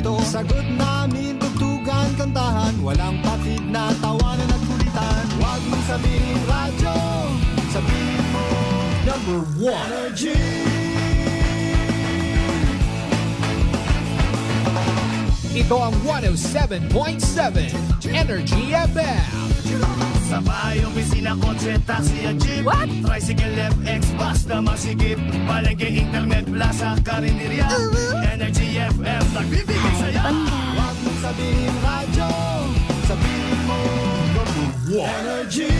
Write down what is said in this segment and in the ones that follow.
kwento. Sagot namin, tugtugan, kantahan, walang patid na tawanan at kulitan. Huwag mong sabihin radyo, sabihin mo number 1 Energy. Ito ang 107.7 Energy FM. Sa bahay, opisina, kotse, taxi at jeep. What? Tricycle, FX, bus na masikip. Palengke, internet, plaza, karinderya. Energy FM, nagbibigay saya. Huwag mong sabihin radyo, sabihin mo number 1 Energy.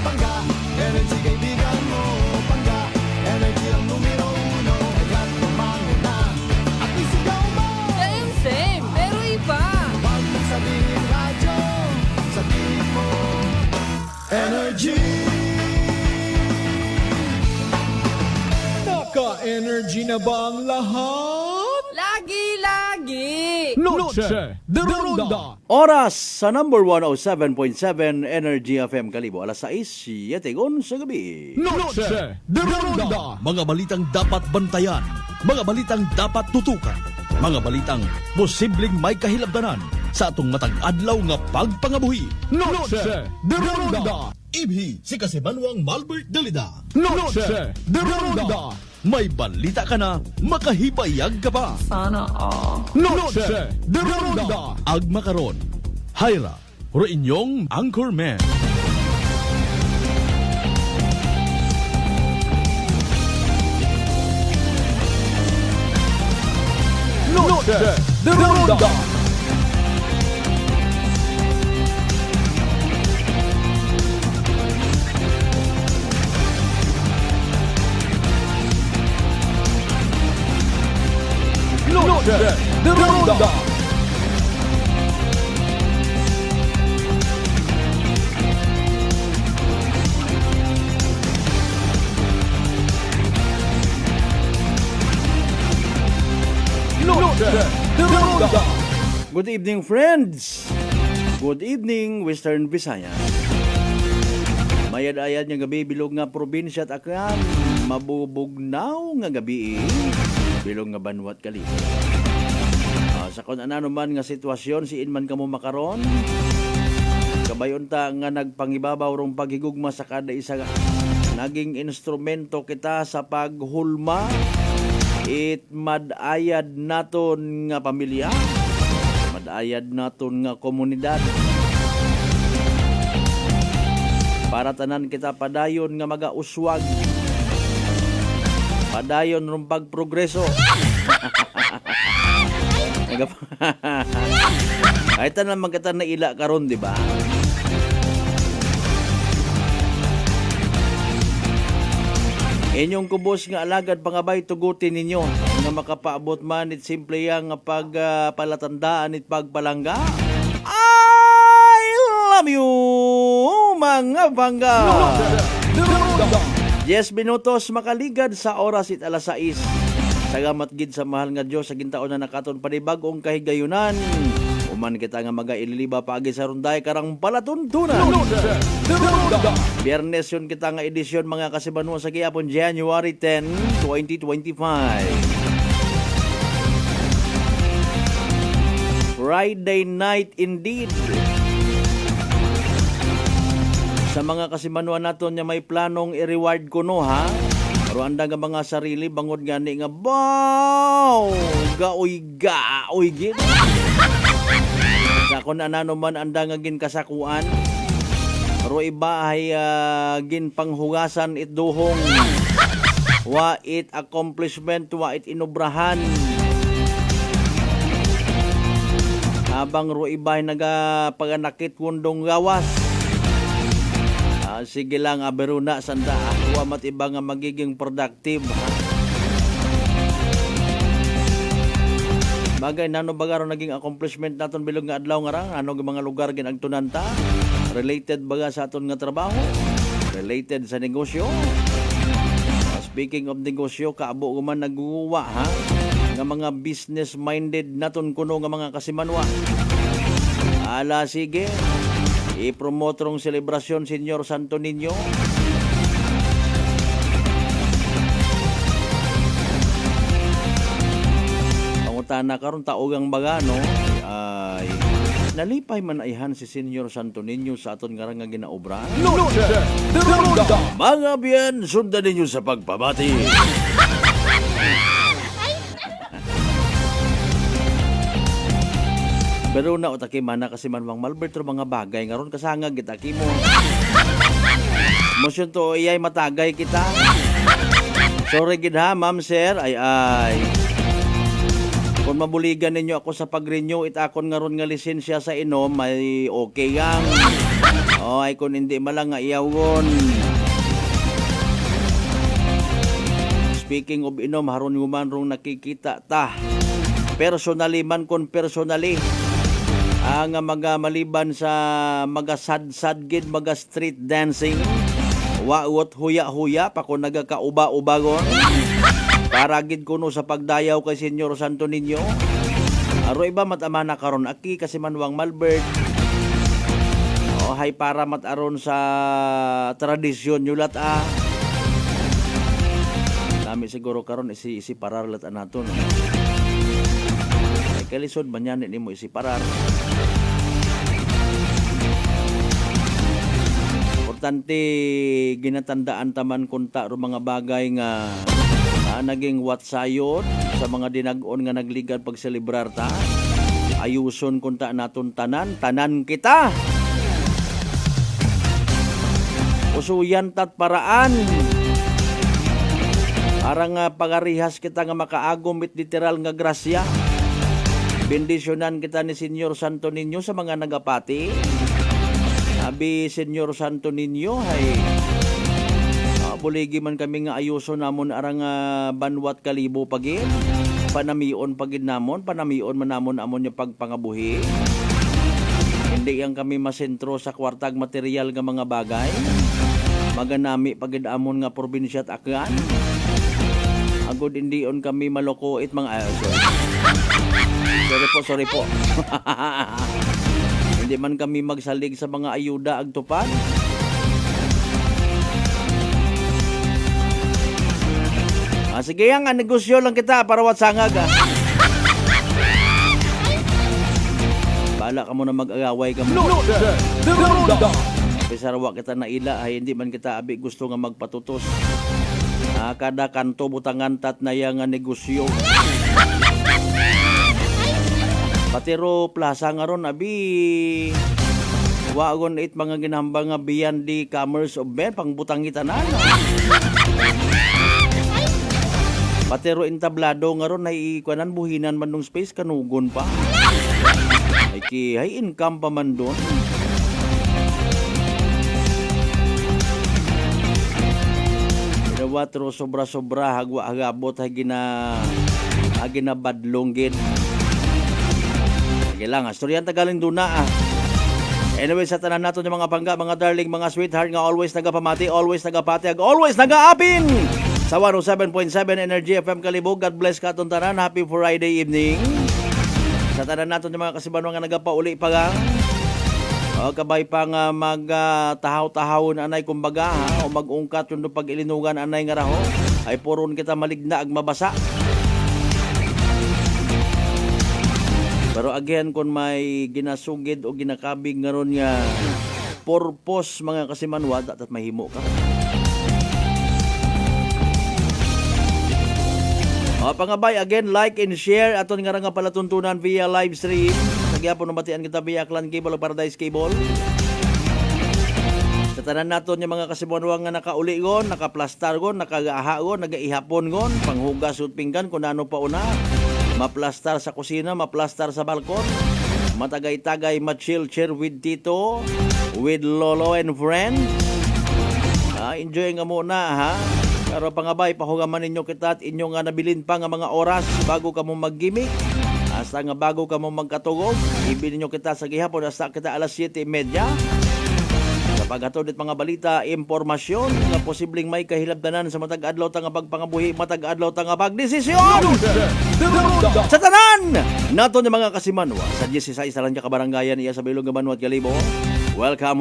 Pangga, energy kaibigan mo. Pangga, energy ang numero 1. Kaya't tumango na at isigaw mo. Same, pero iba. Huwag mong sabihin radyo, sabihin mo energy. Naka-energy na ba ang lahat? Lagi. Noche de Ronda. Oras sa number 107.7 Energy FM Kalibo. Alas 6, 7 sa gabi. Noche de Ronda. Mga balitang dapat bantayan, mga balitang dapat tutukan, mga balitang posibleng may kahilabdanan sa atong matag adlaw nga pagpangabuhi. Noche de Ronda. Ibhi si Kasibanwang Malbert Dalida. Noche de Ronda. May balita ka na, makahibayag ka pa. Sana all. Noche de Ronda. Agma karon, Hyra, ro inyong Anchorman. Noche de Ronda. Noche de Ronda. Noche de Ronda. Good evening, friends. Good evening, Western Visayas. Mayad-ayad nga gabi bilog nga probinsya at akan mabubugnaw nga gabi bilog nga banwat Kalibo. Sa kung ano man nga sitwasyon si inman kamo makaron, kabayon ta nga nagpangibabaw rong paghigugma sa kada isa naging instrumento kita sa paghulma it madayad naton nga pamilya, madayad naton nga komunidad, para tanan kita padayon nga magauswag, padayon rong pagprogreso. Kahit naman kita na ila karon, di ba? Inyong kubos nga alagad pangabay tugutin ninyo nga makapaabot man it simple yang nga pagpalatandaan it pagpalangga. I love you mga bangga. 10 minutos makaligad sa oras it alas 6. Salamat gid sa mahal nga Dios sa gintaon na nakaton panibag-ong kahigayunan. Uman kita nga magaililiba paagi sa runday karang palatuntunan. Biyernes yun kita nga edisyon mga kasibanwa sa gihapon January 10, 2025. Friday night indeed. Sa mga kasibanwa naton nga may planong i-reward kuno ha. Pero anda nga mga sarili bangod gani nga baw gaoy gid. Sa kun anano man anda nga gin kasakuan. Pero iba ay gin panghugasan it duhong. Wa it accomplishment, wa it inubrahan. Habang ro iba ay nagapaganakit wundong gawas. Sige lang, abero na, sanda. Huwag matiba nga magiging productive. Bagay, nano baga ro naging accomplishment naton bilog nga adlaw nga ra? Ano nga mga lugar ginagtunanta? Related baga sa aton nga trabaho? Related sa negosyo? Speaking of negosyo, kaabo man naguwa, ha? Nga mga business-minded naton kuno nga mga kasimanwa. Ala, sige. I-promote rong selebrasyon Senyor Santo Niño. sana karon taogang baga no ay nalipay man ayhan si Senyor Santo Niño sa aton nga nga ginaobra. Noche de Ronda. Mga biyan, sundan ninyo sa pagpabati. Pero na utaki mana kasi manwang Malbert ro mga bagay ngaron kasangag gitaki mo. Mosyon to iyay matagay kita. Sorry gid ha, ma'am sir. Ay. Kung mabuligan ninyo ako sa pag-renew itakon ngaron nga lisensya sa inom, may okay yang. O ay kung hindi malang nga iyawon. Speaking of inom, haron guman rong nakikita ta. Personally man kon personally. Ang mga maliban sa mga sad-sad gid, mga street dancing. Waot huya-huya pa kung nagakauba-ubagon. Para gid kuno sa pagdayaw kay Senyor Santo Niño. Aro iba matamana karon aki kasi manwang Malbert. O hay para mataron sa tradisyon yulat Nami siguro karon isi parar lat naton. Ay kalisod man yan nimo isi parar. Importante ginatandaan taman kunta ro mga bagay nga naging watsayod sa mga dinag-on nga nagligad pagselebrar ta. Ayuson kunta naton tanan kita. Usuyan tat paraan. Arang pagarihas kita nga makaagom mit literal nga grasya. Bendisyonan kita ni Senyor Santo Niño sa mga nagapati. Abi Senyor Santo Niño hay buligi man kami nga ayuso namon arang banwat kalibo pagin. Panamion pagin namon, panamion man namon amon yung pagpangabuhi. Hindi yang kami masentro sa kwartag material nga mga bagay. Maganami pagid amon nga probinsya at akan. Agod indion kami maloko it mga sorry po. Hindi man kami magsalig sa mga ayuda agtupan. Sige yang negosyo lang kita para watsangag. Bala ka mo na mag-agaway ka mo. Noche de Ronda. Pisarwa kita na ila ay hindi man kita abi gusto nga magpatutos. Kada kanto butangan tat na yang negosyo. Patiro plaza nga ron abi wagon it mga ginahambang nga beyond the commerce of men pang butangitan na. Patiro entablado nga ron ay ikuanan buhinan man nung space kanugon pa. Ay hay income pa man doon. Watro sobra-sobra hagwa-hagabot hagina badlonggin. Sige lang, storyan tagaling duna Anyway, sa tanan nato ng mga pangga, mga darling, mga sweetheart nga always nagapamati, always nagapatag, always nagaapin sa 107.7 Energy FM Kalibog. God bless ka atong tanan. Happy Friday evening. Sa tanan nato ng mga kasibanwa nga nagapauli pagang kabay pa nga magtahaw-tahawon anay kumbaga o mag-ungkat yung pag-ilinugan anay nga raho ay puron kita maligna ag mabasa. Pero again kung may ginasugid o ginakabig nga ron nga purpose mga kasimanwad at mahimo ka. Pangabay again, like and share aton nga nga palatuntunan via live stream. Nagyapon namatian kita via Clan Cable o Paradise Cable. Sa tanan naton yung mga kasibuanwang nga nakauli gon, nakaplastar gon, nakagaaha gon, nagaihapon gon, panghugas ut pinggan kung ano pa una. Maplastar sa kusina, maplastar sa balkon. Matagay-tagay, ma-chill with Tito, with Lolo and friends. Enjoy nga muna ha. Pero pangabay, pahugaman ninyo kita at inyo nga nabilin pa nga mga oras bago ka mo mag-gimmick. Hasta nga bago ka mo magkatugog, ibili ninyo kita sa gihapon hasta kita alas 7:30. Sa paghatod mga balita, impormasyon nga posibleng may kahilabdanan sa matag adlaw ta nga pagpangabuhi, matag adlaw ta nga pagdesisyon. Sa tanan nato ni mga kasimanwa sa 16 lang ka barangayan iya sa Bilog nga Banwat Kalibo. Welcome.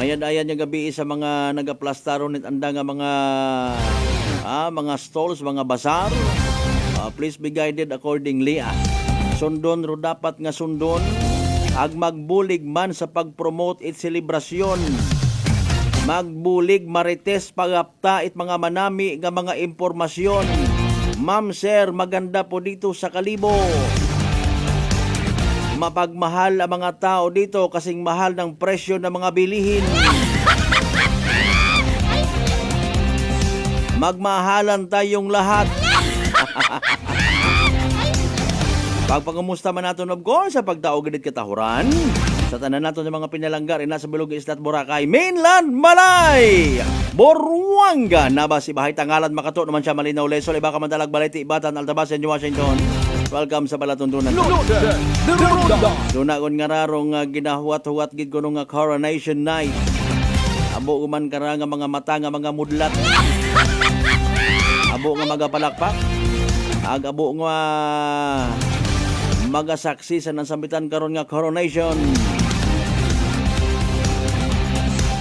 Ayan yung gabi sa mga nagaplastaro nit anda nga mga stalls, mga basar. Please be guided accordingly. Sundon ro dapat nga sundon ag magbulig man sa pag-promote it selebrasyon. Magbulig marites pagapta it mga manami nga mga impormasyon. Ma'am sir, maganda po dito sa Kalibo. Mapagmahal ang mga tao dito kasing mahal ng presyo ng mga bilihin. Magmahalan tayong lahat. Pagpangumusta man natin of course sa pagtao ganit katahuran. Sa tanan nato ng mga pinalanggar ina sa Bilog Isla at Boracay, Mainland Malay, Boruanga, Nabas, Ibahay, Tangalan, Makato, naman siya Malinaw, Lesol, Ibaka, Mandalag, Balete, Ibatan, Altabasan, Washington. Welcome sa Palatuntunan. Loaded. The Ronda. Doon akong ngararong ginahuat-huat gid ko nung Coronation Night. Abo uman kara nga mga mata nga mga mudlat. Abo nga magapalakpak. Abo nga magasaksi sa nasambitan karon nga coronation.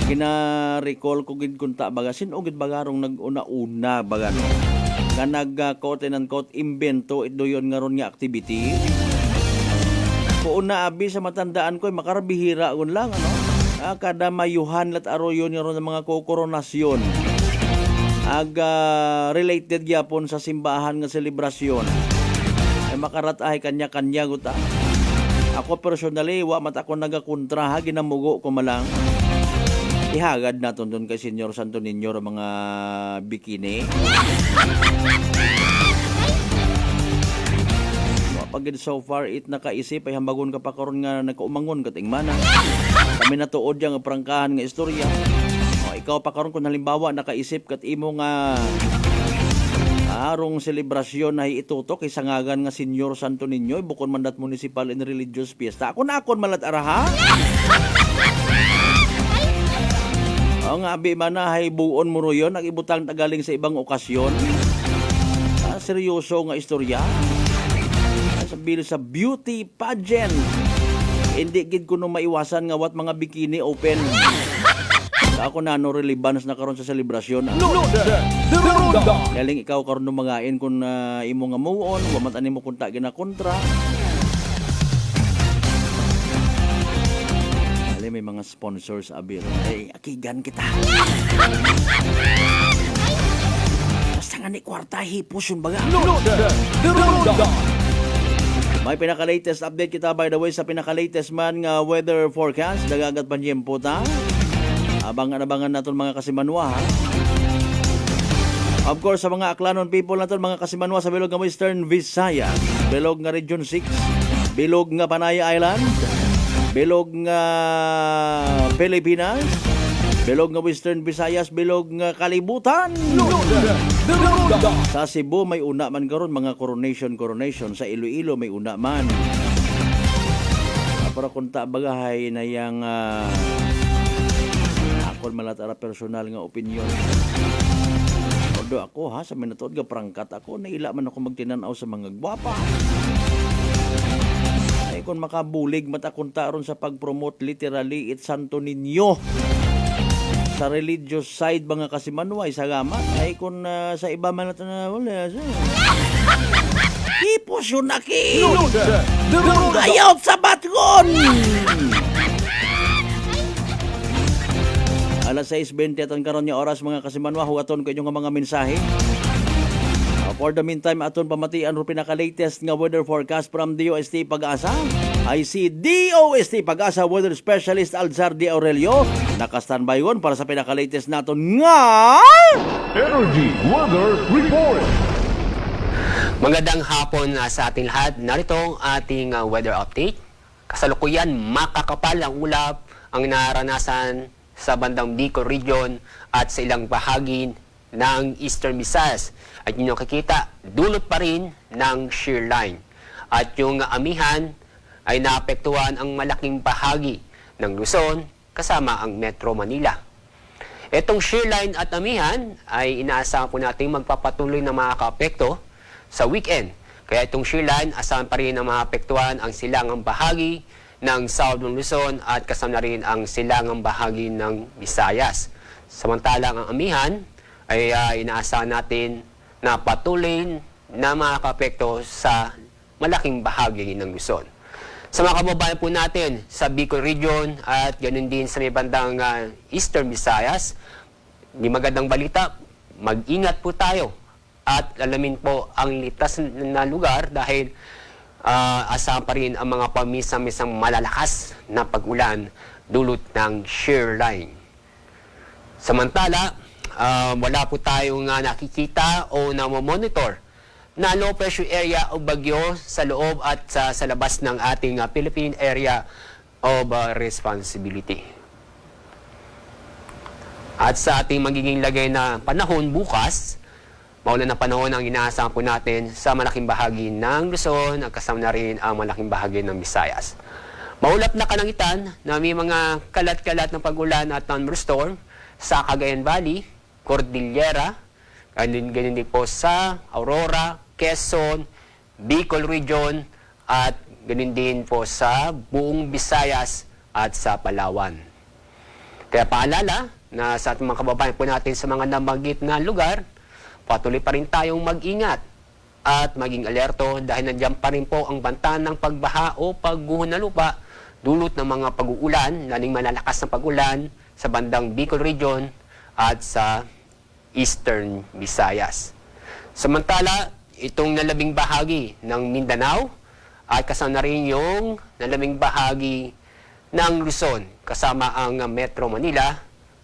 Gina-recall ko gid kunta baga sino gid bagarong nag-una-una baga no. Nga nag-quote and unquote invento ito yun nga ron nga activity. Kuuna abi sa matandaan ko makarabihira kun lang ano. Kada mayuhan lat aroyon nga ron ng mga koronasyon. Related gyapon sa simbahan nga selebrasyon. Makarat ay kanya-kanya guta. Ako personally, wa mat ako nagakontra ha, ginamugo ko malang. Ihagad naton doon kay Senyor Santo Niño mga bikini. Pagid so far it nakaisip ay hambagon ka pa karon nga nagkaumangon kating mana. Kami natuod yang prangkahan nga istorya. Ikaw pa karon kun halimbawa nakaisip kat imo nga arong selebrasyon ay itutok kay sangagan nga Senyor Santo Niño bukod mandat municipal and religious fiesta. Ako na akon malat araha. Ang abi man ay buon mo royon nagibutang tagaling sa ibang okasyon. Seryoso nga istorya. Sabil sa beauty pageant. Hindi gid ko no maiwasan nga wat mga bikini open. Ako na no relevance na karon sa selebrasyon. Loaded. The Ronda. Galing ikaw karon no mangain kun imo nga muon, wa man ani mo kunta gina kontra. Ali may mga sponsors abi. Ay akigan kita. Basta nga ni kwarta hipos yung baga. Loaded. The Ronda. May pinaka-latest update kita by the way sa pinaka-latest man nga weather forecast. Dagagat pa niyempo ta. Abangan naton mga kasimanwa ha. Of course sa mga Aklanon people naton mga kasimanwa sa bilog nga Western Visayas, bilog nga Region 6, bilog nga Panay Island, bilog nga Pilipinas, bilog nga Western Visayas, bilog nga Kalibutan. Loaded. The Ronda. Sa Cebu may una man karon mga coronation. Sa Iloilo may una man. Para kunta bagahay na yang ako malatara personal nga opinion. Odo ako ha sa minatod nga prangkat ako naila man ako magtinanaw sa mga gwapa. Ay kun makabulig mata kunta ron sa pag-promote literally it Santo Niño. Sa religious side mga kasimanway sa gamat ay kun sa iba man natin na wala sa hipos yun aki. Loaded. The Ronda. Ayaw sa batgon. Alas 6:20 aton karon nga oras mga kasimanwa huwaton ko inyong mga mensahe. For the meantime aton pamatian ro pinaka-latest nga weather forecast from DOST Pag-asa. I see DOST Pag-asa weather specialist Alzar D. Aurelio naka-standby gon para sa pinaka-latest naton nga Energy Weather Report. Magandang hapon sa ating lahat. Narito ang ating weather update. Kasalukuyan makakapal ang ulap ang naranasan sa bandang Bicol Region at sa ilang bahagi ng Eastern Visayas. At yun yung kakita, dulot pa rin ng shear line. At yung amihan ay naapektuhan ang malaking bahagi ng Luzon kasama ang Metro Manila. Itong shear line at amihan ay inaasahan po natin magpapatuloy na makakaapekto sa weekend. Kaya itong shear line, asahan pa rin na maapektuhan ang silangang bahagi ng Southern Luzon at kasama na rin ang silangang bahagi ng Visayas. Samantalang ang amihan ay inaasahan natin na patuloy na makakapekto sa malaking bahagi ng Luzon. Sa mga kababayan po natin sa Bicol Region at ganoon din sa may bandang Eastern Visayas, di magandang balita, mag-ingat po tayo at alamin po ang ligtas na lugar dahil asahan pa rin ang mga pamisa-misang malalakas na pag-ulan dulot ng shear line. Samantala, wala po tayong nakikita o namomonitor na low pressure area o bagyo sa loob at sa labas ng ating Philippine Area of Responsibility. At sa ating magiging lagay na panahon bukas, maulan na panahon ang inaasahan po natin sa malaking bahagi ng Luzon at kasama na rin ang malaking bahagi ng Visayas. Maulap na kalangitan na may mga kalat-kalat ng pag-ulan at thunderstorm sa Cagayan Valley, Cordillera, ganun din po sa Aurora, Quezon, Bicol Region at ganun din po sa buong Visayas at sa Palawan. Kaya paalala na sa ating mga kababayan po natin sa mga nabanggit na lugar, patuloy pa rin tayong mag-ingat at maging alerto dahil nandiyan pa rin po ang banta ng pagbaha o pagguho ng lupa dulot ng mga pag-uulan, laling malalakas na pag-ulan sa bandang Bicol Region at sa Eastern Visayas. Samantala, itong nalabing bahagi ng Mindanao at kasama na rin yung nalabing bahagi ng Luzon kasama ang Metro Manila.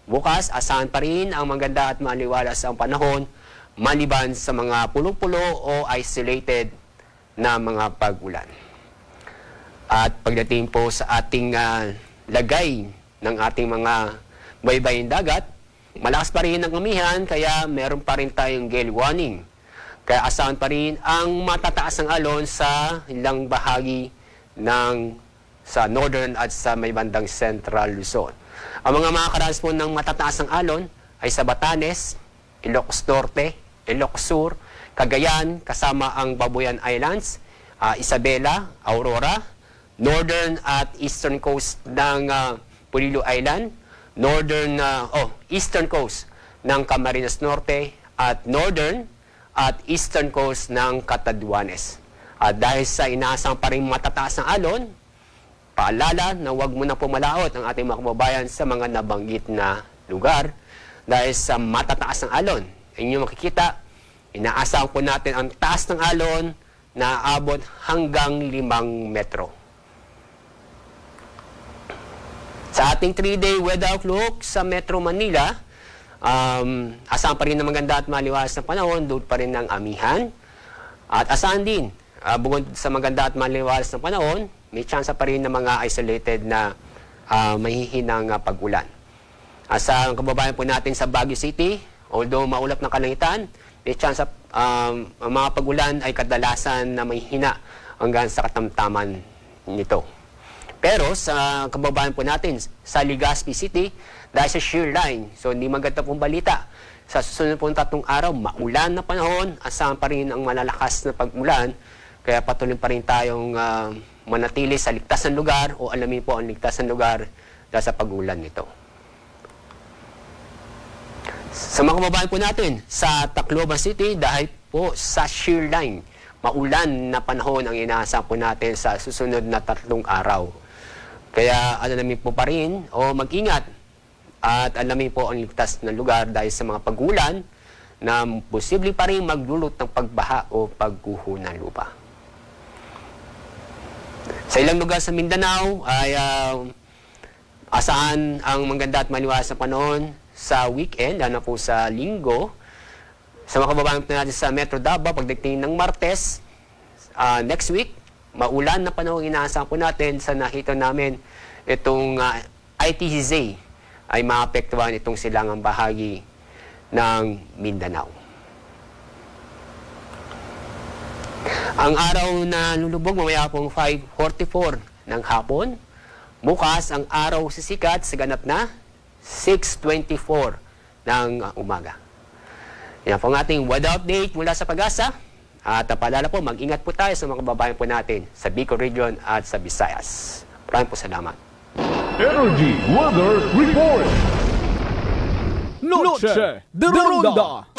Bukas, asahan pa rin ang maganda at maliwalas ang panahon maliban sa mga pulo-pulo o isolated na mga pag-ulan. At pagdating po sa ating lagay ng ating mga baybayin dagat, malakas pa rin ang amihan kaya meron pa rin tayong gale warning. Kaya asahan pa rin ang matataas ng alon sa ilang bahagi sa northern at sa may bandang central Luzon. Ang mga makakaranas po ng matataas ng alon ay sa Batanes, Ilocos Norte, Ilocos Sur, Cagayan, kasama ang Babuyan Islands, Isabela, Aurora, northern at eastern coast ng Pulilo Island, eastern coast ng Camarines Norte, at northern at eastern coast ng Catanduanes. At dahil sa inaasang pa rin matataas ng alon, paalala na huwag muna pumalaot ang ating mga kababayan sa mga nabanggit na lugar dahil sa matataas ng alon. Inyong makikita, inaasahan po natin ang taas ng alon na aabot hanggang 5 metro. Sa ating 3-day weather outlook sa Metro Manila, asahan pa rin ng maganda at maliwalas na panahon, doon pa rin ng amihan. At asahan din, bukod sa maganda at maliwalas na panahon, may chance pa rin ng mga isolated na mahihinang pag-ulan. Sa kababayan po natin sa Baguio City, although maulap ng kalangitan, may chance ang mga pag-ulan ay kadalasan na mahihina hanggang sa katamtaman nito. Pero sa kababayan po natin sa Legazpi City, dahil sa shear line, so hindi maganda pong balita. Sa susunod pong 3 araw, maulan na panahon, asahan pa rin ang malalakas na pag-ulan, kaya patuloy pa rin tayong manatili sa ligtas na lugar o alamin po ang ligtas na lugar dahil sa pag-ulan nito. Sa mga kababayan po natin sa Tacloban City, dahil po sa shear line, maulan na panahon ang inaasahan po natin sa susunod na 3 araw. Kaya alamin po pa rin o mag-ingat at alamin po ang ligtas na lugar dahil sa mga pag-ulan na posible pa rin magdulot ng pagbaha o pagguho ng lupa. Sa ilang lugar sa Mindanao ay asahan ang maganda at maliwalas na panahon sa weekend, lalo po sa linggo. Sa mga kababayan natin sa Metro Davao, pagdating ng Martes, next week, maulan na panahon inaasahan po natin sa nakita namin itong ITZ ay maapektuhan itong silangang bahagi ng Mindanao. Ang araw na lulubog mamaya pong 5:44 ng hapon. Bukas ang araw sisikat sa ganap na 6:24 ng umaga. Yan po ang ating weather update mula sa Pag-asa. At paalala po, mag-ingat po tayo sa mga kababayan po natin sa Bicol Region at sa Visayas. Maraming po salamat. Energy Weather Report. Noche de Ronda.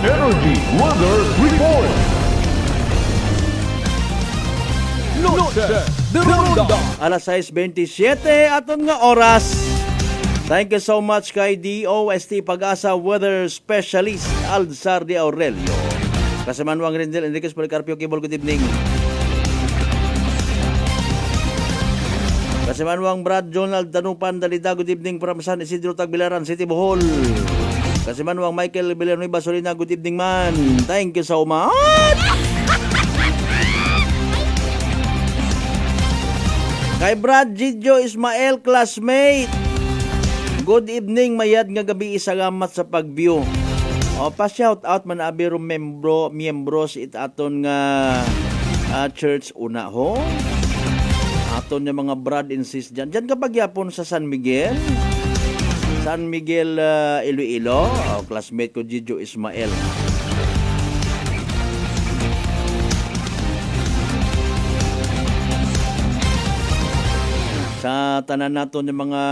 Energy Weather Report. Noche de Ronda. Alas 6:27 aton nga oras. Thank you so much kay DOST Pag-asa Weather Specialist Alzar de Aurelio. Kasamanuang Rendel Enriquez Policarpio Kibol, good evening. Kasamanuang Brad Jonald Danupan Dalida, good evening from San Isidro Tagbilaran City, Bohol. Kasamanuang Michael Villanueva Solina, good evening man. Thank you so much. Kay Brad Gidjo Ismael, classmate. Good evening, mayad nga gabi, isagamat sa pag-view. O pa-shout out man abiro miyembros it aton nga church una ho. Aton nga mga Brad and sis dyan. Dyan kapag yapon sa San Miguel. San Miguel Iloilo. O, classmate ko Gidjo Ismael. Sa tanan naton yung mga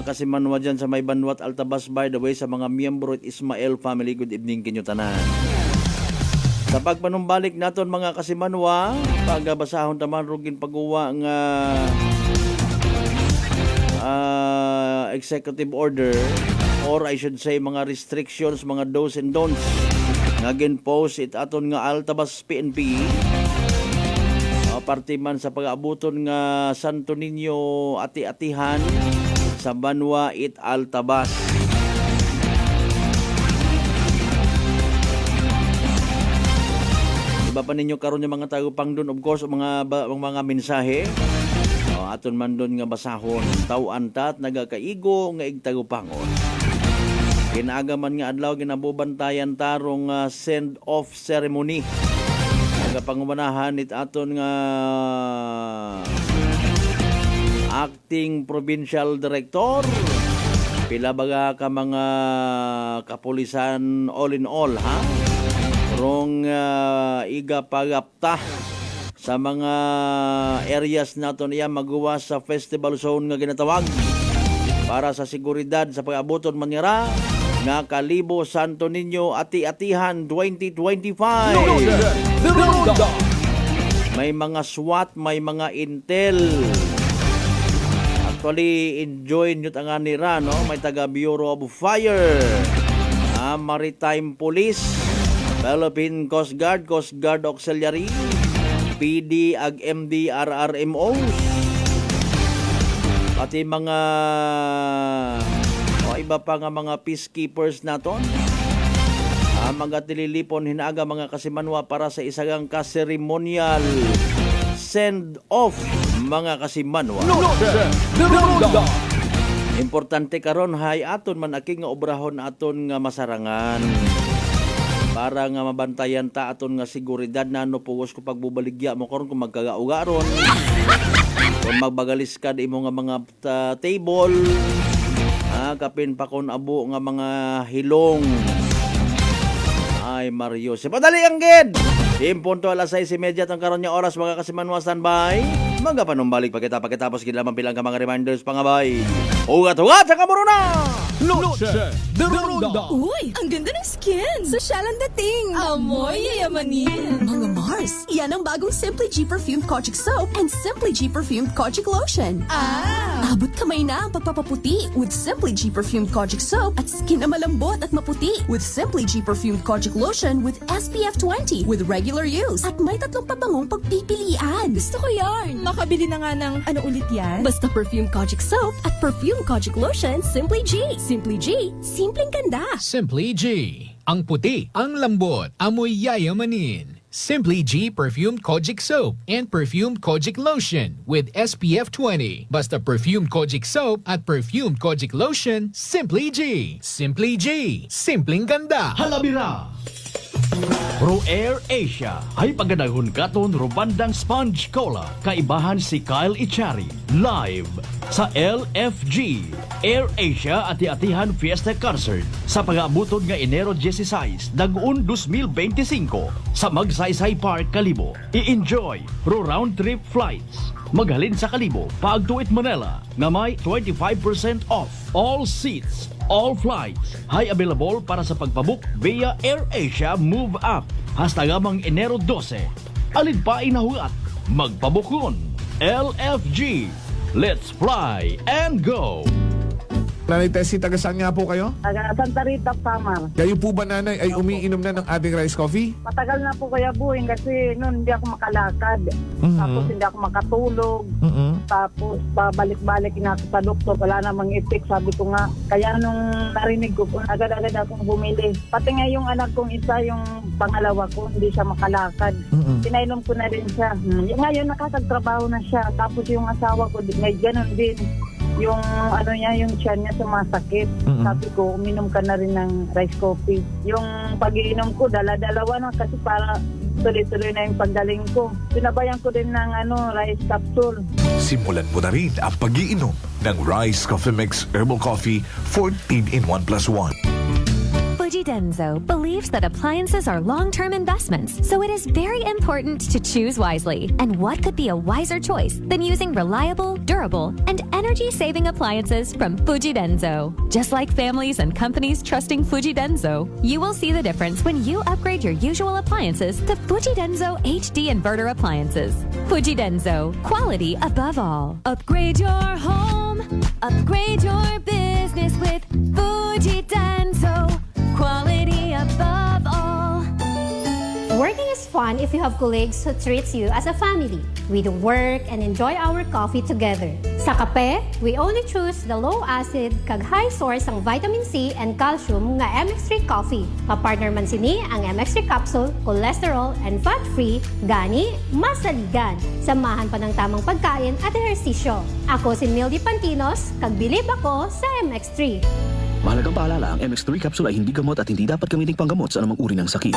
kasimanwa dyan sa may Banwat Altabas, by the way, sa mga miyembro at Ismael family, good evening kinyo tanan. Sa pagpanumbalik naton mga kasimanwa, pagabasahon taman rugin pagguwa nga executive order, or I should say mga restrictions, mga do's and don'ts nga ginpost it aton nga Altabas PNP. Parte man sa pag-abuton nga Santo Niño ati-atihan sa Banwa it Altabas. Iba pa ninyo karon yung mga tagapang doon, of course, mga mensahe. Aton man doon nga basahon, tawanta at nagakaigo nga igtagupangon. Kinagaman nga adlaw ginabubantayan tarong send-off ceremony. Nagapangumanahan it aton nga acting provincial director, pila baga ka mga kapulisan all in all ha, rong iga pagapta sa mga areas naton iya magawa sa festival zone nga ginatawag para sa seguridad sa pag-abuton manira nga Kalibo Santo Niño Ati-Atihan 2025. May mga SWAT, may mga intel. Actually, enjoy nyo nga nira, no? May taga Bureau of Fire, Maritime Police, Philippine Coast Guard Auxiliary, PD, AG-MD, RRMO, pati mga iba pa nga mga peacekeepers naton. Mga tililipon hinaga mga kasimanwa para sa isagang kaseremonial send-off mga kasimanwa. Importante karon hay aton man aking nga obrahon aton nga masarangan para nga mabantayan ta aton nga seguridad na no pugos ko pagbubaligya mo karon kung magkagaugaron, kung magbagalis ka di mo nga mga table, kapin pa kon abo nga mga hilong. Ay Mario, si padali ang gid. Punto alas 6:30 ang karon nga oras mga kasimanwa, standby. Magapanumbalik pagkatapos gid lamang bilang ka mga reminders pangabay. Ugat sa kamuruna. Noche de Ronda. Uy, ang ganda ng skin! Sosyal ang dating! Amoy yayamanin. Mga Mars, yan ang bagong Simply G Perfumed Kojic Soap and Simply G Perfumed Kojic Lotion. Abot kamay na ang pagpapaputi with Simply G Perfumed Kojic Soap at skin na malambot at maputi with Simply G Perfumed Kojic Lotion with SPF 20 with regular use at may 3 pabangong pagpipilian. Gusto ko yarn. Makabili na nga ng ano ulit yan? Basta Perfumed Kojic Soap at Perfumed Kojic Lotion, Simply G. Simply G, simpleng ganda. Simply G. Ang puti, ang lambot, amoy yayamanin. Simply G Perfumed Kojic Soap and Perfumed Kojic Lotion with SPF 20. Basta Perfumed Kojic Soap at Perfumed Kojic Lotion, Simply G. Simply G. Simpleng ganda. Halabira. Ro Air Asia ay paganahon katon rubandang sponge cola kaibahan si Kyle Ichari live sa LFG Air Asia ati-atihan Fiesta Concert sa pag-abuton nga Enero 16 dag-un 2025 sa Magsaysay Park, Kalibo. I-enjoy ro round trip flights maghalin sa Kalibo paagtuit Manila nga may 25% off all seats. All flights ay available para sa pagpabook via Air Asia Move Up hasta gamang Enero 12. Alin pa inahuat, magpabukon. LFG, let's fly and go! Nanay Tessie, taga saan nga po kayo? Taga Santa Rita, Samar. Kayo po ba, nanay, ay umiinom na ng ating rice coffee? Matagal na po kaya buhin kasi noon hindi ako makalakad. Tapos hindi ako makatulog. Tapos pabalik-balik na ako sa doktor. Wala namang effect, sabi ko nga. Kaya nung narinig ko, agad-agad akong bumili. Pati nga yung anak kong isa, yung pangalawa ko, hindi siya makalakad. Pinainom ko na rin siya. Ngayon nakakagtrabaho na siya. Tapos yung asawa ko, may ganun din. Yung ano niya, yung tiyan niya sumasakit. Sabi ko, uminom ka na rin ng rice coffee. Yung pag-iinom ko, dala-dalawa na kasi para tuloy-tuloy na yung pagdaling ko. Sinabayan ko din ng rice capsule. Simulan mo na rin ang pag-iinom ng Rice Coffee Mix Herbal Coffee 14 in 1 plus 1. Fuji Denso believes that appliances are long-term investments, so it is very important to choose wisely. And what could be a wiser choice than using reliable, durable, and energy-saving appliances from Fuji Denso? Just like families and companies trusting Fuji Denso, you will see the difference when you upgrade your usual appliances to Fuji Denso HD inverter appliances. Fuji Denso, quality above all. Upgrade your home, upgrade your business with Fuji Denso. Quality above all. Working is fun if you have colleagues who treats you as a family. We do work and enjoy our coffee together. Sa kape, we only choose the low-acid kag high source ang vitamin C and calcium nga MX3 coffee. Papartner man sini ang MX3 capsule, cholesterol and fat-free, gani, masaligan. Samahan pa ng tamang pagkain at ehersisyo. Ako si Mildy Pantinos, kag bilib ako sa MX3. Mahalagang paalala, ang MX3 capsule ay hindi gamot at hindi dapat gamiting panggamot sa anumang uri ng sakit.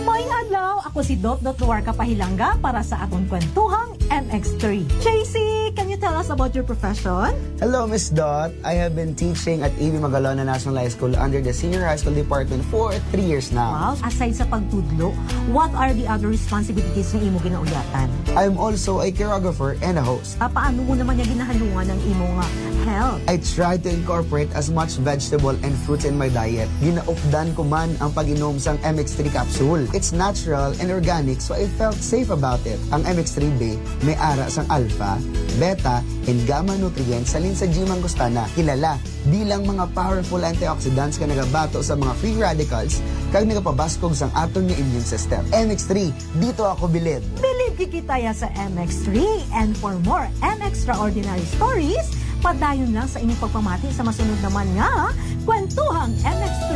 May adlaw, ako si Dot Luarca Pahilanga para sa atong kwentuhang MX3. JC, can you tell us about your profession? Hello, Miss Dot. I have been teaching at A.B. Magalona National High School under the Senior High School Department for 3 years now. Wow, aside sa pagtudlo, what are the other responsibilities na imo ginauyatan? I'm also a choreographer and a host. Paano mo naman niya ginahalungan ng imo nga health? I try to incorporate as much vegetable and fruits in my diet. Ginaupdan ko man ang pag-inom sang MX3 capsule. It's natural and organic, so I felt safe about it. Ang MX3B may ara sang alpha, beta, and gamma nutrients salin sa G. mangostana, kilala bilang mga powerful antioxidants ka nagabato sa mga free radicals kag nagapabaskog sang aton nga immune system. MX3, dito ako bilib. Bilib kikitaya sa MX3, and for more MXtraordinary stories, padayon lang sa inyong pagpamati sa masunod naman nga Kwentuhang MX3.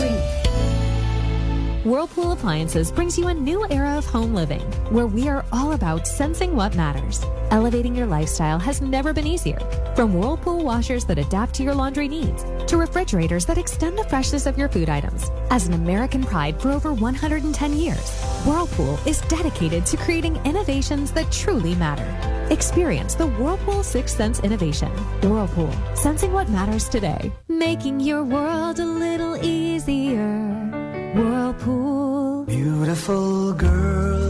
Whirlpool Appliances brings you a new era of home living, where we are all about sensing what matters. Elevating your lifestyle has never been easier. From Whirlpool washers that adapt to your laundry needs, to refrigerators that extend the freshness of your food items. As an American pride for over 110 years, Whirlpool is dedicated to creating innovations that truly matter. Experience the Whirlpool 6th Sense innovation. Whirlpool, sensing what matters today. Making your world a little easier. Whirlpool. Beautiful girl.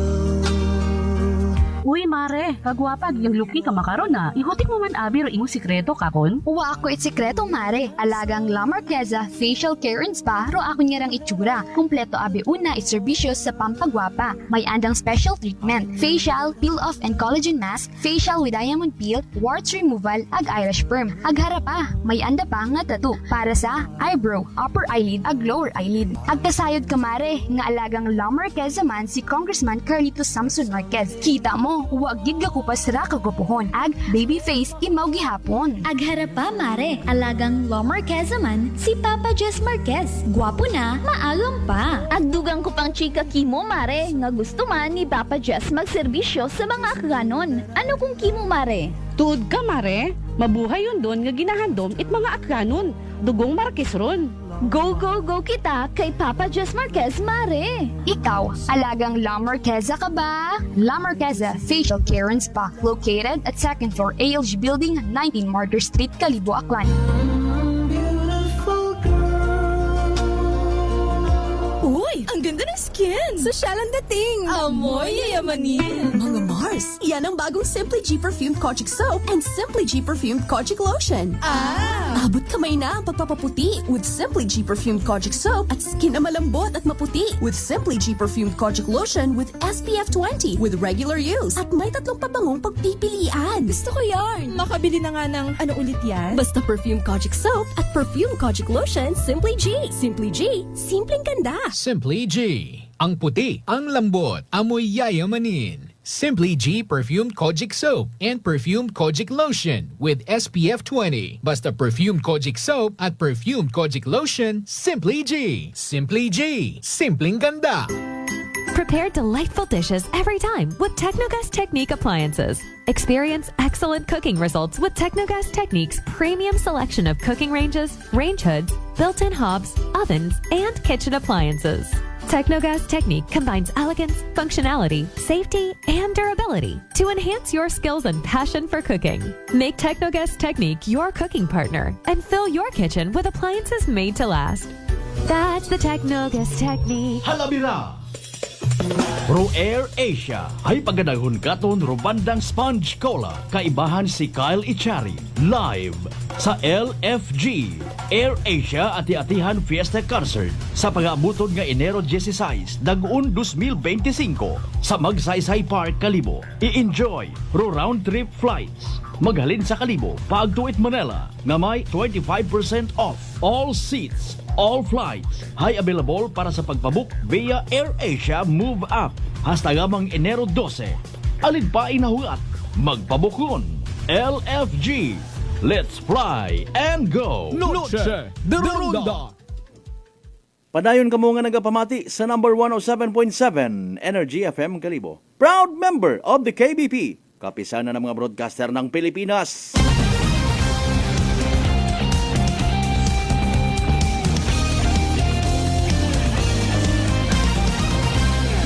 Uy, mare, kagwapag yung luki ka makaron na. Ihutik mo man abi ro imong sikreto kakon. Uwa ako sikreto, mare. Alagang La Marqueza Facial Care and Spa ro ako niyarang itsura. Kumpleto abi una iserbisyo sa pampagwapa. May andang special treatment. Facial, peel-off and collagen mask, facial with diamond peel, warts removal, ag eyelash perm. Ag harapa, may anda pa nga tattoo para sa eyebrow, upper eyelid, ag lower eyelid. Ag kasayod ka, mare, nga alagang La Marqueza man si Congressman Carlito Samson Marquez. Kita mo, huwag gid ka kupas ra kagupuhon. Ag baby face imaw gihapon. Ag harapa, mare, alagang La Marqueza man si Papa Jess Marquez. Gwapo na, maagam pa. Ag dugang ko pang chika kimo, mare, nga gusto man ni Papa Jess magserbisyo sa mga akganon. Ano kung kimo, mare? Tuod ka, mare. Mabuhay yun doon nga ginahandom it mga akganon. Dugong Marquez ron. Go, go, go kita kay Papa Jess Marquez, mare. Ikaw, alagang La Marqueza ka ba? La Marqueza Facial Care and Spa, located at 2nd floor ALG Building, 19 Martyr Street, Calibo, Aklan. Uy, ang ganda ng skin! Sosyalan dating! Amoy yayamanin. Mga Mars, yan ang bagong Simply G Perfumed Kojic Soap and Simply G Perfumed Kojic Lotion. Abot kamay na ang pagpapaputi with Simply G Perfumed Kojic Soap at skin na malambot at maputi with Simply G Perfumed Kojic Lotion with SPF 20 with regular use. At may 3 pabangong pagpipilian. Gusto ko yarn. Makabili na nga ng ano ulit yan? Basta Perfumed Kojic Soap at Perfumed Kojic Lotion, Simply G. Simply G, simpleng ganda. Simply G. Ang puti, ang lambot, amoy yayamanin. Simply G Perfumed Kojic Soap and Perfumed Kojic Lotion with SPF 20. Basta Perfumed Kojic Soap at Perfumed Kojic Lotion, Simply G. Simply G. Simpleng ganda. Prepare delightful dishes every time with Technogas Technique appliances. Experience excellent cooking results with Technogas Technique's premium selection of cooking ranges, range hoods, built-in hobs, ovens, and kitchen appliances. Technogas Technique combines elegance, functionality, safety, and durability to enhance your skills and passion for cooking. Make Technogas Technique your cooking partner and fill your kitchen with appliances made to last. That's the Technogas Technique. Halabira! Ro Air Asia ay pagadahon katon Robandang Sponge Cola kaibahan si Kyle Echari live sa LFG Air Asia ati-atihan Fiesta Concert sa pag-aabutod nga Enero 16 dag-un 2025 sa Magsaysay Park, Calibo. I-enjoy ro round trip flights maghalin sa Calibo paagtuit Manila nga may 25% off all seats. All flights ay available para sa pagpabook via Air Asia Move Up hasta gamang Enero 12. Alin pa inahuat, magpabukon. LFG, let's fly and go! Noche de Ronda. Padayon ka mo nga nagapamati sa number 107.7 Energy FM Calibo. Proud member of the KBP, kapisanan ng mga broadcaster ng Pilipinas.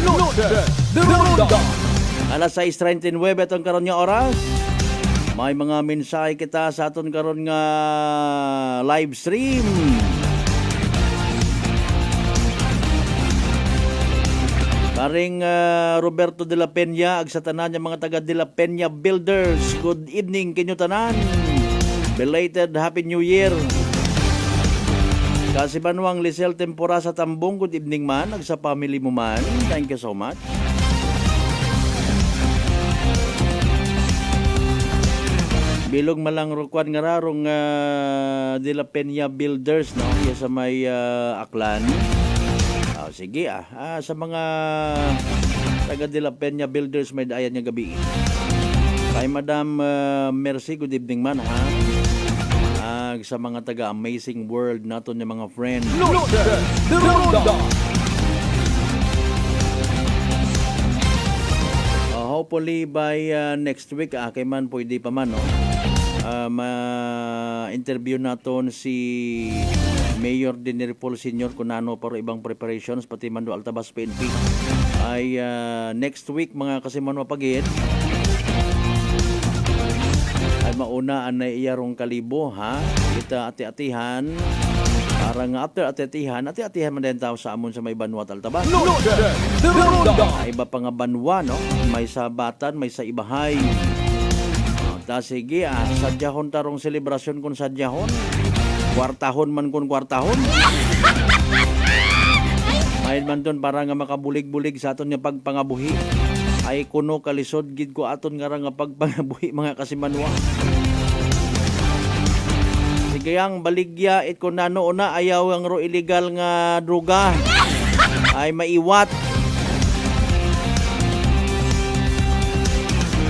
Noche de Ronda. Alas 6:39 itong karon nga oras. May mga mensahe kita sa aton karon nga live stream. Paring Roberto de la Peña ag sa tanan nga mga taga de la Peña Builders. Good evening kinyo tanan. Belated Happy New Year. Kasi Banwang Lisel Tempora sa Tambong, good evening man. Ag sa family mo man. Thank you so much. Bilog malang rukwan nga rarong de la Peña Builders, no? Iya sa may Aklan. Sige sa mga taga de la Peña Builders may dayan nga gabi. Kay Madam Mercy, good evening man ha. Sa mga taga Amazing World naton yung mga friend. Noche de Ronda. Hopefully by next week kay man pwede pa man no. Ma-interview naton si Mayor Denner Paul Sr. kung ano para ibang preparations pati Mando Altabas PNP ay next week mga kasimano pagit ay mauna anay iyarong Calibo ha kita ati-atihan para nga after ati-atihan man din tao sa amon sa may Banwa Altabas. Noche de Ronda. Iba pa nga Banwa no may sa Batan may sa Ibahay. Sige sadyahon tarong selebrasyon kun sadyahon kwartahon man kun kwartahon mayin man doon para nga makabulig-bulig sa aton nga pagpangabuhi ay kuno kalisod gid ko aton nga nga pagpangabuhi mga kasimanwa. Sige ang baligya it kun nano una ayaw ang ro illegal nga droga ay maiwat.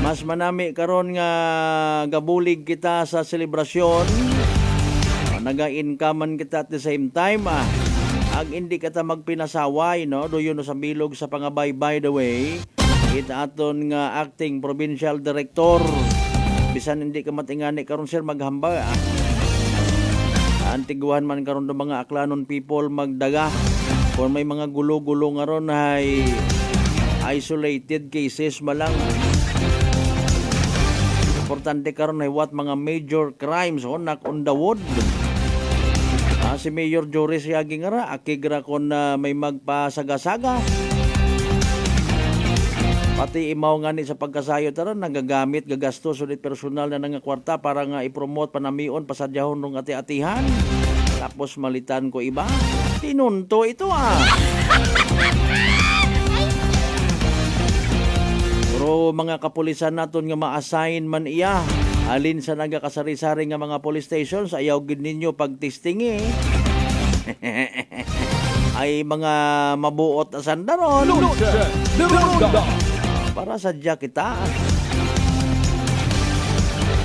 Mas manami karon nga gabulig kita sa selebrasyon. Naga-incomean kita at the same time ag hindi kita magpinasaway no doyon no sa bilog sa pangabay. By the way, kita aton nga acting provincial director bisan hindi ka matingani karon sir maghamba Antiguhan man karon do mga aklanon people magdaga. Kung may mga gulo-gulo nga ron ay isolated cases malang. Importante karon ay what mga major crimes knock on the wood. Si Mayor Joris Yagi nga ra, akigra kon na may magpasaga-saga. Pati imaw nga ni sa pagkasayo taron nagagamit gagastos ulit personal na nga kwarta para nga i-promote panamion pasadyahon rong ati-atihan. Tapos malitan ko iba. Tinunto ito Pero mga kapulisan naton nga ma-assign man iya. Alin sa nagakasari-sari nga mga police stations, ayaw gid ninyo pagtistingi. Ay mga mabuot na sandaron. Para sadya kita.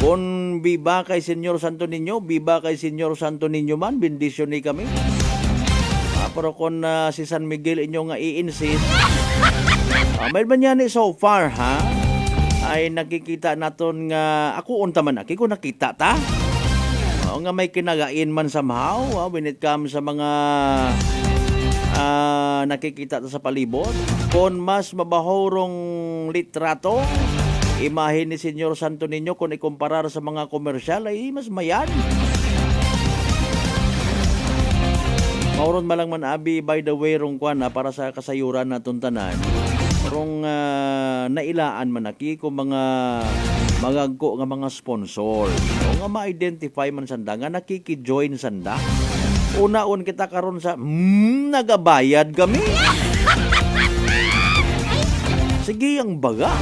Kung biba kay Senyor Santo Niño, biba kay Senyor Santo Niño man, bendisyon ni kami. Pero kung si San Miguel inyo nga i-insist, may man yan so far, ay nakikita naton nga, ako unta man, ko nakita ta. Nga may kinagain man somehow, when it comes sa mga nakikita ta sa palibot. Kung mas mabahorong litrato, imahe ni Senyor Santo Niño kung ikumparar sa mga komersyal ay mas mayan. Mauron malang man abi, by the way, rong kwan para sa kasayuran na tuntanan. Rong nailaan man aki kung mga magagko nga mga sponsor. O nga ma-identify man sanda nga nakiki-join sanda. Una-un kita karon sa nagabayad kami. Sige ang baga.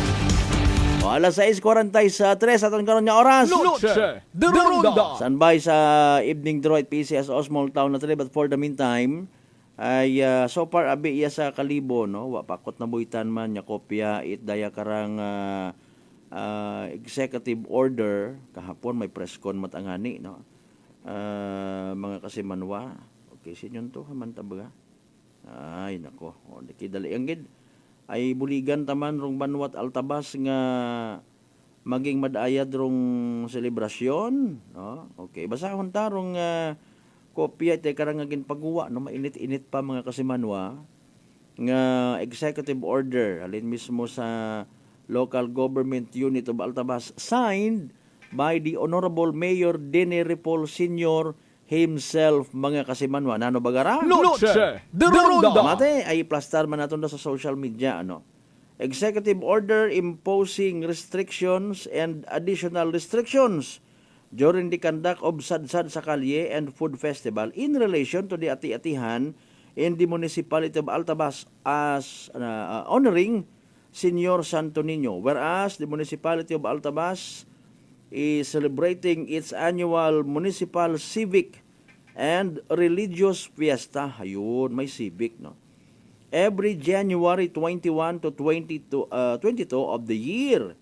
O, alas 6:43 aton karon nga oras. Noche de Ronda. Standby sa evening draw at PCS o small town na tali, but for the meantime ay so far abi iya sa kalibo no, wa pakot na buitan man nya kopya it daya karang executive order kahapon may press con matangani no. Mga kasimanwa. Okay, sinyon to man tabaga. Ay nako, o dikidali ang gid ay buligan taman rong Banwat Altabas nga maging madayad rong selebrasyon no. Okay, basahon ta rong kopya ite karang nga ginpagawa no, mainit-init pa mga kasimanwa nga executive order alin mismo sa local government unit of Altabas signed by the Honorable Mayor Denny Ripoll Sr. himself mga kasimanwa. Nano bagara? Noche de Ronda. Mate ay plastar man naton sa social media ano. Executive order imposing restrictions and additional restrictions during the conduct of Sadsad sa Kalye and Food Festival in relation to the ati-atihan in the municipality of Altabas as honoring Senyor Santo Niño. Whereas the municipality of Altabas is celebrating its annual municipal civic and religious fiesta. Ayun, may civic, no? Every January 21 to 22 of the year.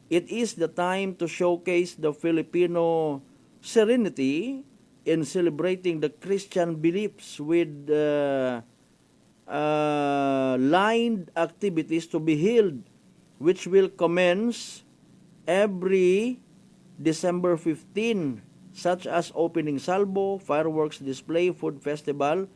It is the time to showcase the Filipino serenity in celebrating the Christian beliefs with lined activities to be held, which will commence every December 15, such as opening salvo, fireworks display, food festival,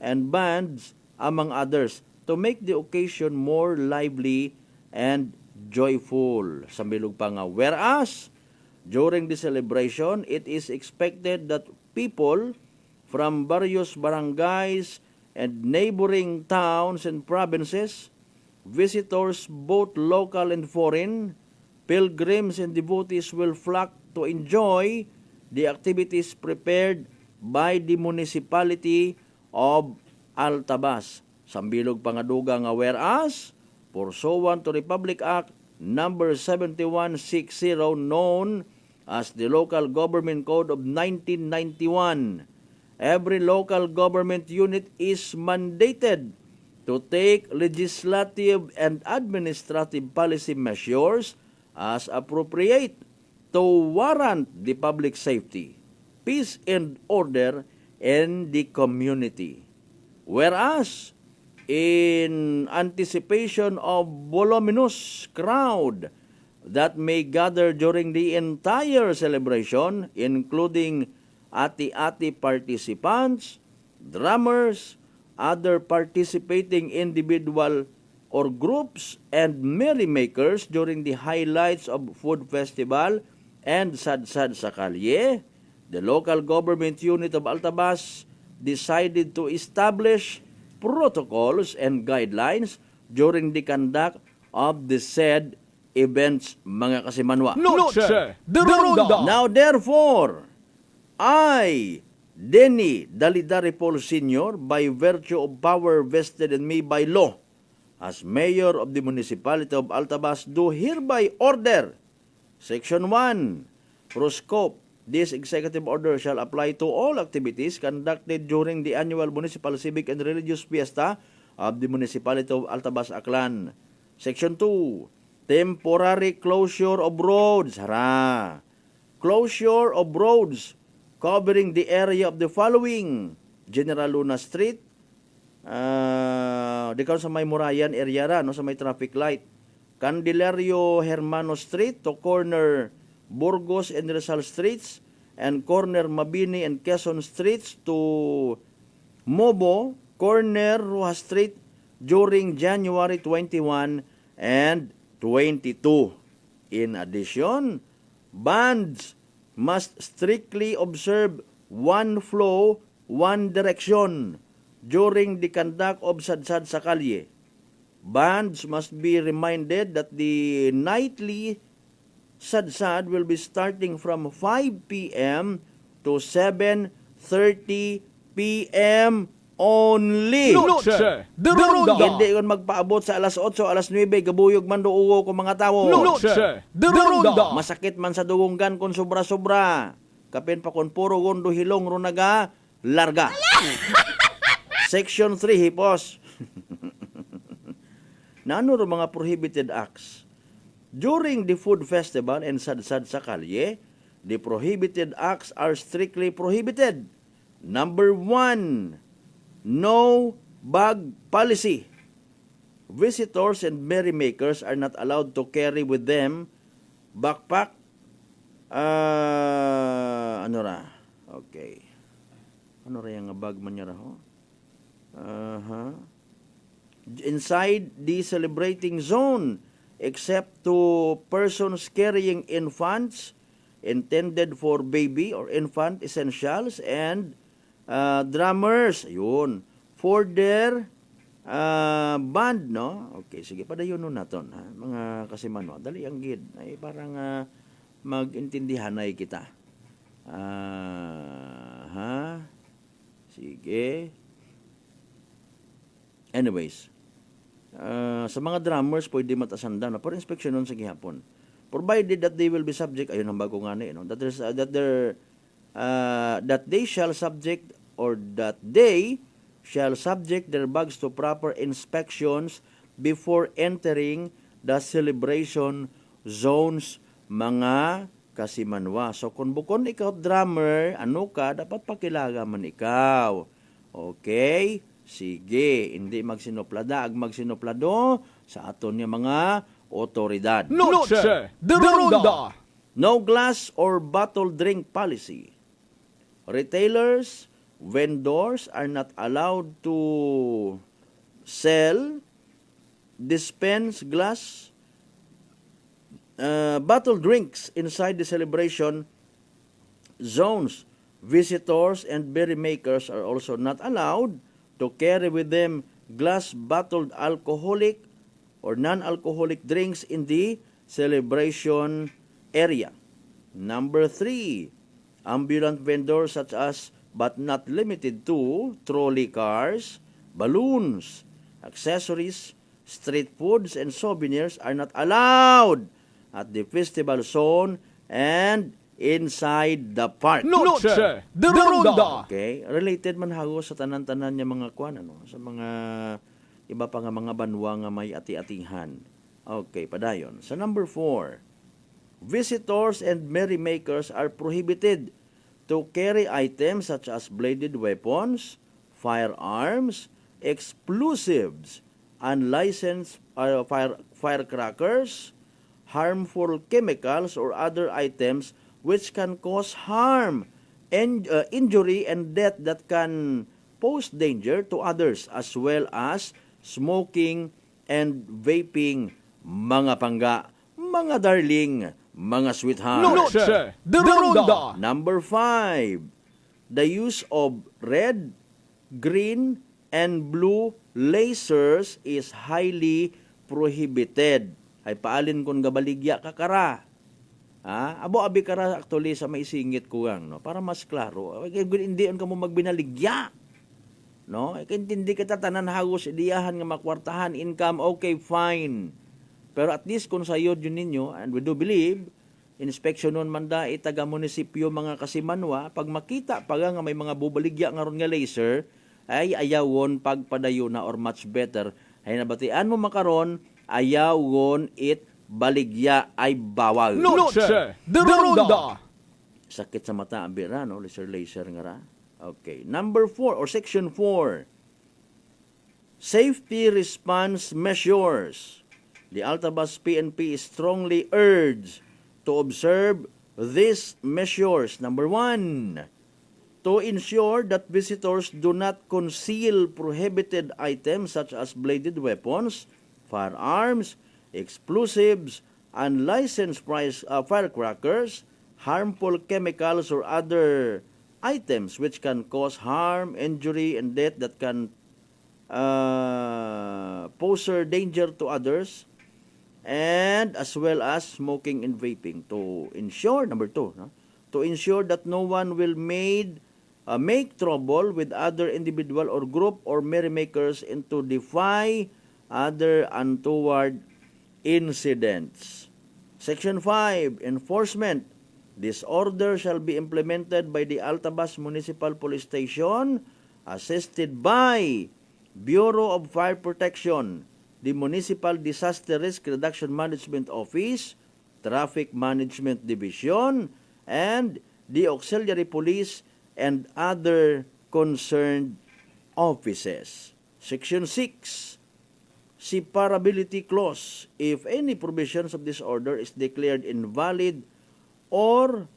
and bands, among others, to make the occasion more lively and joyful. Sambilog pa nga. Whereas, during the celebration, it is expected that people from various barangays and neighboring towns and provinces, visitors both local and foreign, pilgrims and devotees will flock to enjoy the activities prepared by the municipality of Altabas. Sambilog pangaduga nga whereas, pursuant to Republic Act number 7160 known as the Local Government Code of 1991, every local government unit is mandated to take legislative and administrative policy measures as appropriate to warrant the public safety, peace and order in the community. Whereas, in anticipation of voluminous crowd that may gather during the entire celebration, including ati-ati participants, drummers, other participating individual or groups, and merrymakers during the highlights of food festival and Sadsad sa Kalye. The local government unit of Altabas decided to establish protocols and guidelines during the conduct of the said events, mga kasimanwa. Noche de Ronda. Now therefore, I, Denny Dalidari Paul Sr., by virtue of power vested in me by law, as Mayor of the Municipality of Altabas, do hereby order, Section 1, proscope, this executive order shall apply to all activities conducted during the annual municipal civic and religious fiesta of the Municipality of Altabas, Aklan. Section 2, temporary closure of roads. Closure of roads covering the area of the following: General Luna Street, di sa may Murayan area sa may traffic light. Candelario Hermano Street to corner Burgos and Rizal Streets, and corner Mabini and Quezon Streets to Mobo, corner Rojas Street during January 21 and 22. In addition, bands must strictly observe one flow, one direction during the conduct of Sadsad sa Kalye. Bands must be reminded that the nightly Sadsad will be starting from 5 p.m. to 7:30 p.m. only. Noche de Ronda. Hindi yun magpaabot sa alas 8, alas 9, gabuyog man doon ko mga tao. Noche de Ronda. Masakit man sa dugunggan kung sobra-sobra. Kapin pa kung puro gondo hilong runaga, larga. Section 3, hipos. Nano ro mga prohibited acts? During the food festival and Sadsad sa Kalye, the prohibited acts are strictly prohibited. Number 1, no bag policy. Visitors and merrymakers are not allowed to carry with them backpack. Okay. Ano ra yung bag man niya ho? Inside the celebrating zone, except to persons carrying infants intended for baby or infant essentials, and drummers, ayun, for their band, no? Okay, sige, padayon nun naton, ha? Mga kasimano, dali ang gid, ay parang magintindihan ay kita. Sige. Anyways, sa mga drummers, pwede matasanda na for inspection nun sa gihapon. Provided that they will be subject, ayun ang bago nga no? That they shall subject, or that they shall subject their bags to proper inspections before entering the celebration zones, mga kasimanwa. So kung bukon ikaw drummer, ano ka, dapat pakilaga man ikaw. Okay? Sige, hindi magsinoplada, ag magsinoplado sa aton niya mga otoridad. Noche de Ronda. No glass or bottle drink policy. Retailers, vendors are not allowed to sell, dispense glass, bottle drinks inside the celebration zones. Visitors and merrymakers are also not allowed to carry with them glass bottled alcoholic or non-alcoholic drinks in the celebration area. Number 3, ambulant vendors such as but not limited to trolley cars, balloons, accessories, street foods, and souvenirs are not allowed at the festival zone and inside the park. Noche de Ronda. Okay, related man hago sa tanan-tanan niya mga kwan, sa mga iba pa nga mga banwa nga may ati-atihan. Okay, padayon. Sa number 4, visitors and merrymakers are prohibited to carry items such as bladed weapons, firearms, explosives, unlicensed firecrackers, harmful chemicals, or other items which can cause harm injury and death that can pose danger to others, as well as smoking and vaping. Mga pangga, mga darling, mga sweetheart. Noche de Ronda. Number 5, the use of red, green, and blue lasers is highly prohibited. Ay paalin kung gabaligya kakara. Abo abi kara actually sa may singit ko no, para mas klaro. Hindi ka mo magbinaligya. No? Hindi kita tanan hagos idiyahan nga makwartahan income, okay, fine. Pero at least kung sa yun ninyo, and we do believe, inspection nun man da itaga munisipyo mga kasimanwa, pag makita nga may mga bubaligya nga ron nga laser, ay ayawon pagpadayo na or much better. Ay nabatian mo makaron, ayawon it baligya ay bawal. Noche de Ronda. Sakit sa mata ang bira, no? Laser nga ra. Okay. Number 4 or section 4. Safety response measures. The Altabas PNP is strongly urged to observe these measures. Number 1, to ensure that visitors do not conceal prohibited items such as bladed weapons, firearms, explosives, unlicensed firecrackers, harmful chemicals, or other items which can cause harm, injury, and death that can pose danger to others, and as well as smoking and vaping. To ensure, number 2, no? To ensure that no one will make trouble with other individual or group or merrymakers, and to defy other untoward incidents. Section 5, enforcement. This order shall be implemented by the Altabas Municipal Police Station, assisted by Bureau of Fire Protection, the Municipal Disaster Risk Reduction Management Office, Traffic Management Division, and the Auxiliary Police and other concerned offices. Section 6, separability clause. If any provisions of this order is declared invalid or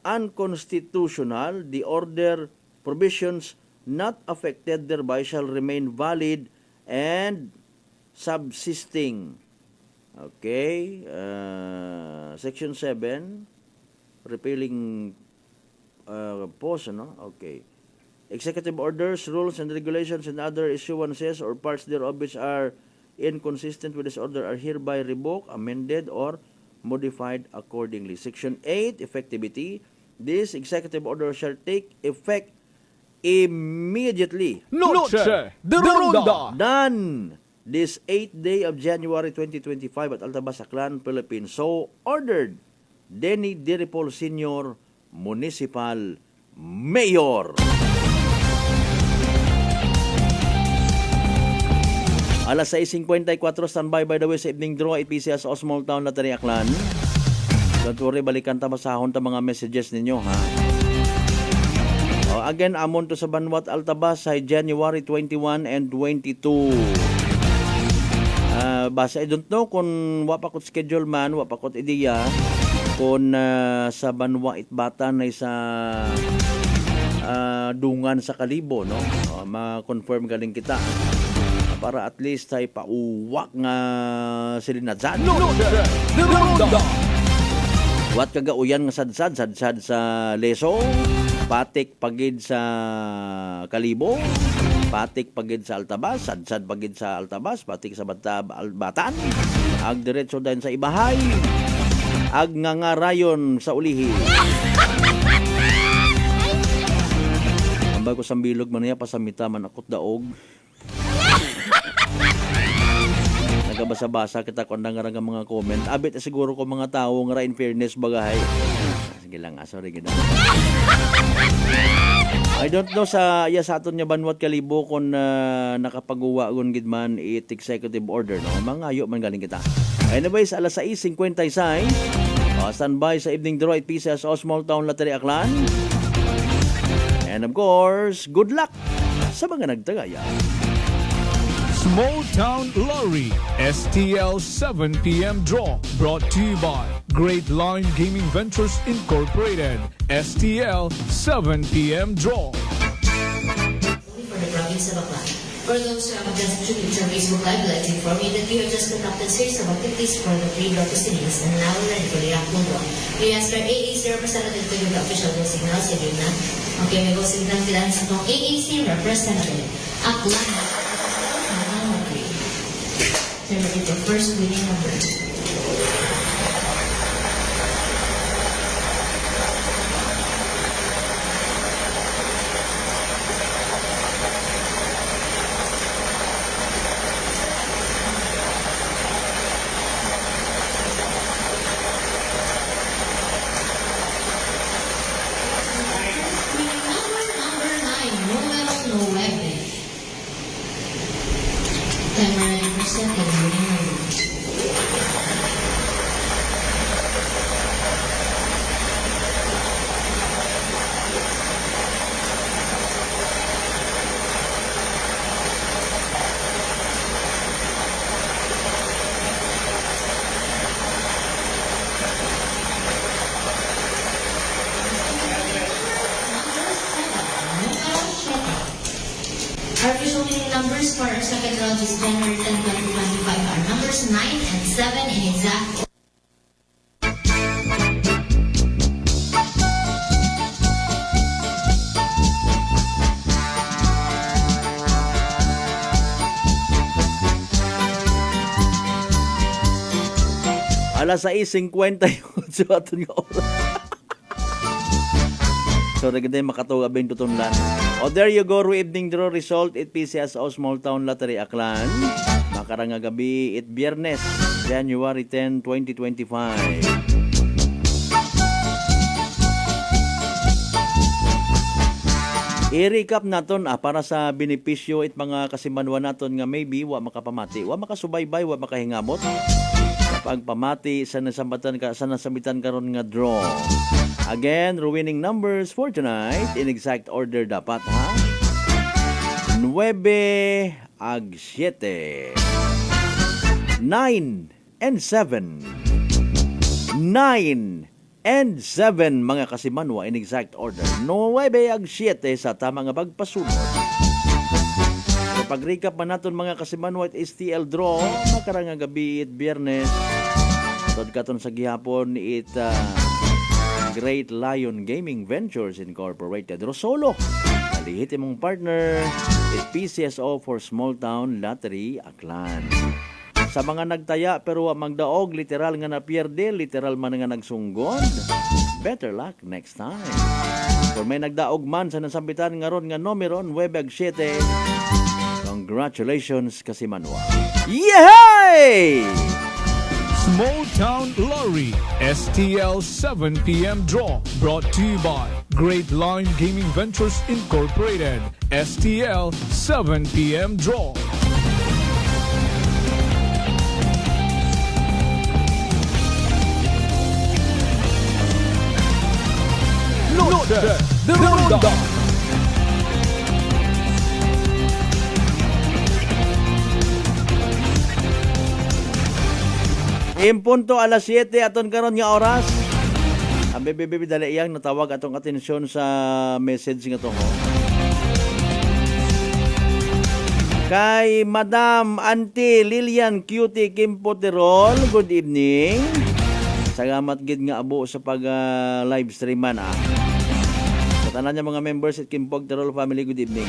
unconstitutional, the order provisions not affected thereby shall remain valid and subsisting. Okay. Section 7, repealing pause, no? Okay. Executive orders, rules, and regulations and other issuances or parts thereof which are inconsistent with this order are hereby revoked, amended, or modified accordingly. Section 8, effectivity. This executive order shall take effect immediately. Noche de Ronda. Done this 8th day of January 2025 at Altabas, Aklan, Philippines. So ordered, Denny Diripol Sr., Municipal Mayor. Alas 6:54, standby by the way sa evening draw, IPC sa Small Town Lottery, Aklan. Don't worry, balikan ta masahon ta mga messages ninyo, ha? Again, amon to sa Banwat Altabas sa January 21 and 22. Basta I don't know kung wapakot schedule man, wapakot ideya, kung sa Banwa Itbatan ay sa dungan sa Kalibo, no? Ma-confirm galing kita. Para at least ay pauwak nga silinadsan. Wat kagauyan nga sadsad sa Leso, patik pagid sa Kalibo, patik pagid sa Altabas, sadsad pagid sa Altabas, patik sa Batan, ag diretso din sa Ibahay, ag ngangarayon sa Ulihi. Ambay ko sambilog man niya, pasamita man akot daog. Nagabasa-basa kita kung nga mga comment. Abit siguro ko mga tao nga in fairness bagahay. Sige lang, sorry gina. I don't know sa aton niya Banwat Kalibo kung nakapagawa kung gidman it executive order, no? Mga ayo man galing kita. Anyways, alas 6:56, standby sa evening draw at pieces o Small Town Lottery, Aklan. And of course, good luck sa mga nagtagaya. Small Town Lottery STL 7 p.m. draw brought to you by Great Line Gaming Ventures Incorporated. STL 7 p.m. draw. For the province of Aklan. For those who have just tuned to Facebook Live, I'd like to inform you that we have just conducted series of activities for the pre-draw proceedings and now we're ready for the actual draw. We ask our AAC representative to give the official go signal. Sige na. Okay, may go signal sila sa itong AAC representative. Aklan. Turn it to first winning number. Our official winning numbers for our second round is January 10, 2025 are numbers 9 and 7 in exact Alas 6:50 sa aton nga oras. So, naganda yung makatuwa ba yung tutunlan. There you go, evening draw result. It PCSO Small Town Lottery Aklan. Makarang nga gabi, it Biyernes, January 10, 2025. I-recap naton para sa benepisyo it mga kasimanwa naton nga maybe wa makapamati, wa makasubaybay, wa makahingamot. Pagpamati sa nasambitan karon nga draw. Again, winning numbers for tonight in exact order dapat ha. 9 ag 7. 9 and 7. 9 and 7 mga kasimanwa in exact order. 9 ag 7 sa tama nga pagpasunod. So pag-recap man naton mga kasimanwa at STL draw, makarang nga gabi it Biyernes. Tod katon sa gihapon it Great Lion Gaming Ventures Incorporated. Rosolo, nalihit imong partner, it PCSO for Small Town Lottery Aklan. Sa mga nagtaya pero magdaog, literal nga napierde, literal man nga nagsunggod. Better luck next time. Kung may nagdaog man sa nasambitan nga ron nga numero 9-7, congratulations kasimanwa. Yay! Small Town Lottery STL 7 p.m. draw brought to you by Great Line Gaming Ventures Incorporated. STL 7 p.m. draw. Lote de Ronda. Impunto alas 7 aton karon nga oras. Ang bebe dali iyang natawag atong atensyon sa message nga to. Kay Madam Auntie Lilian Cutie Kimpoterol, good evening. Salamat gid nga abo sa pag live stream man ah. Sa tanan niya mga members at Kimpoterol family, good evening.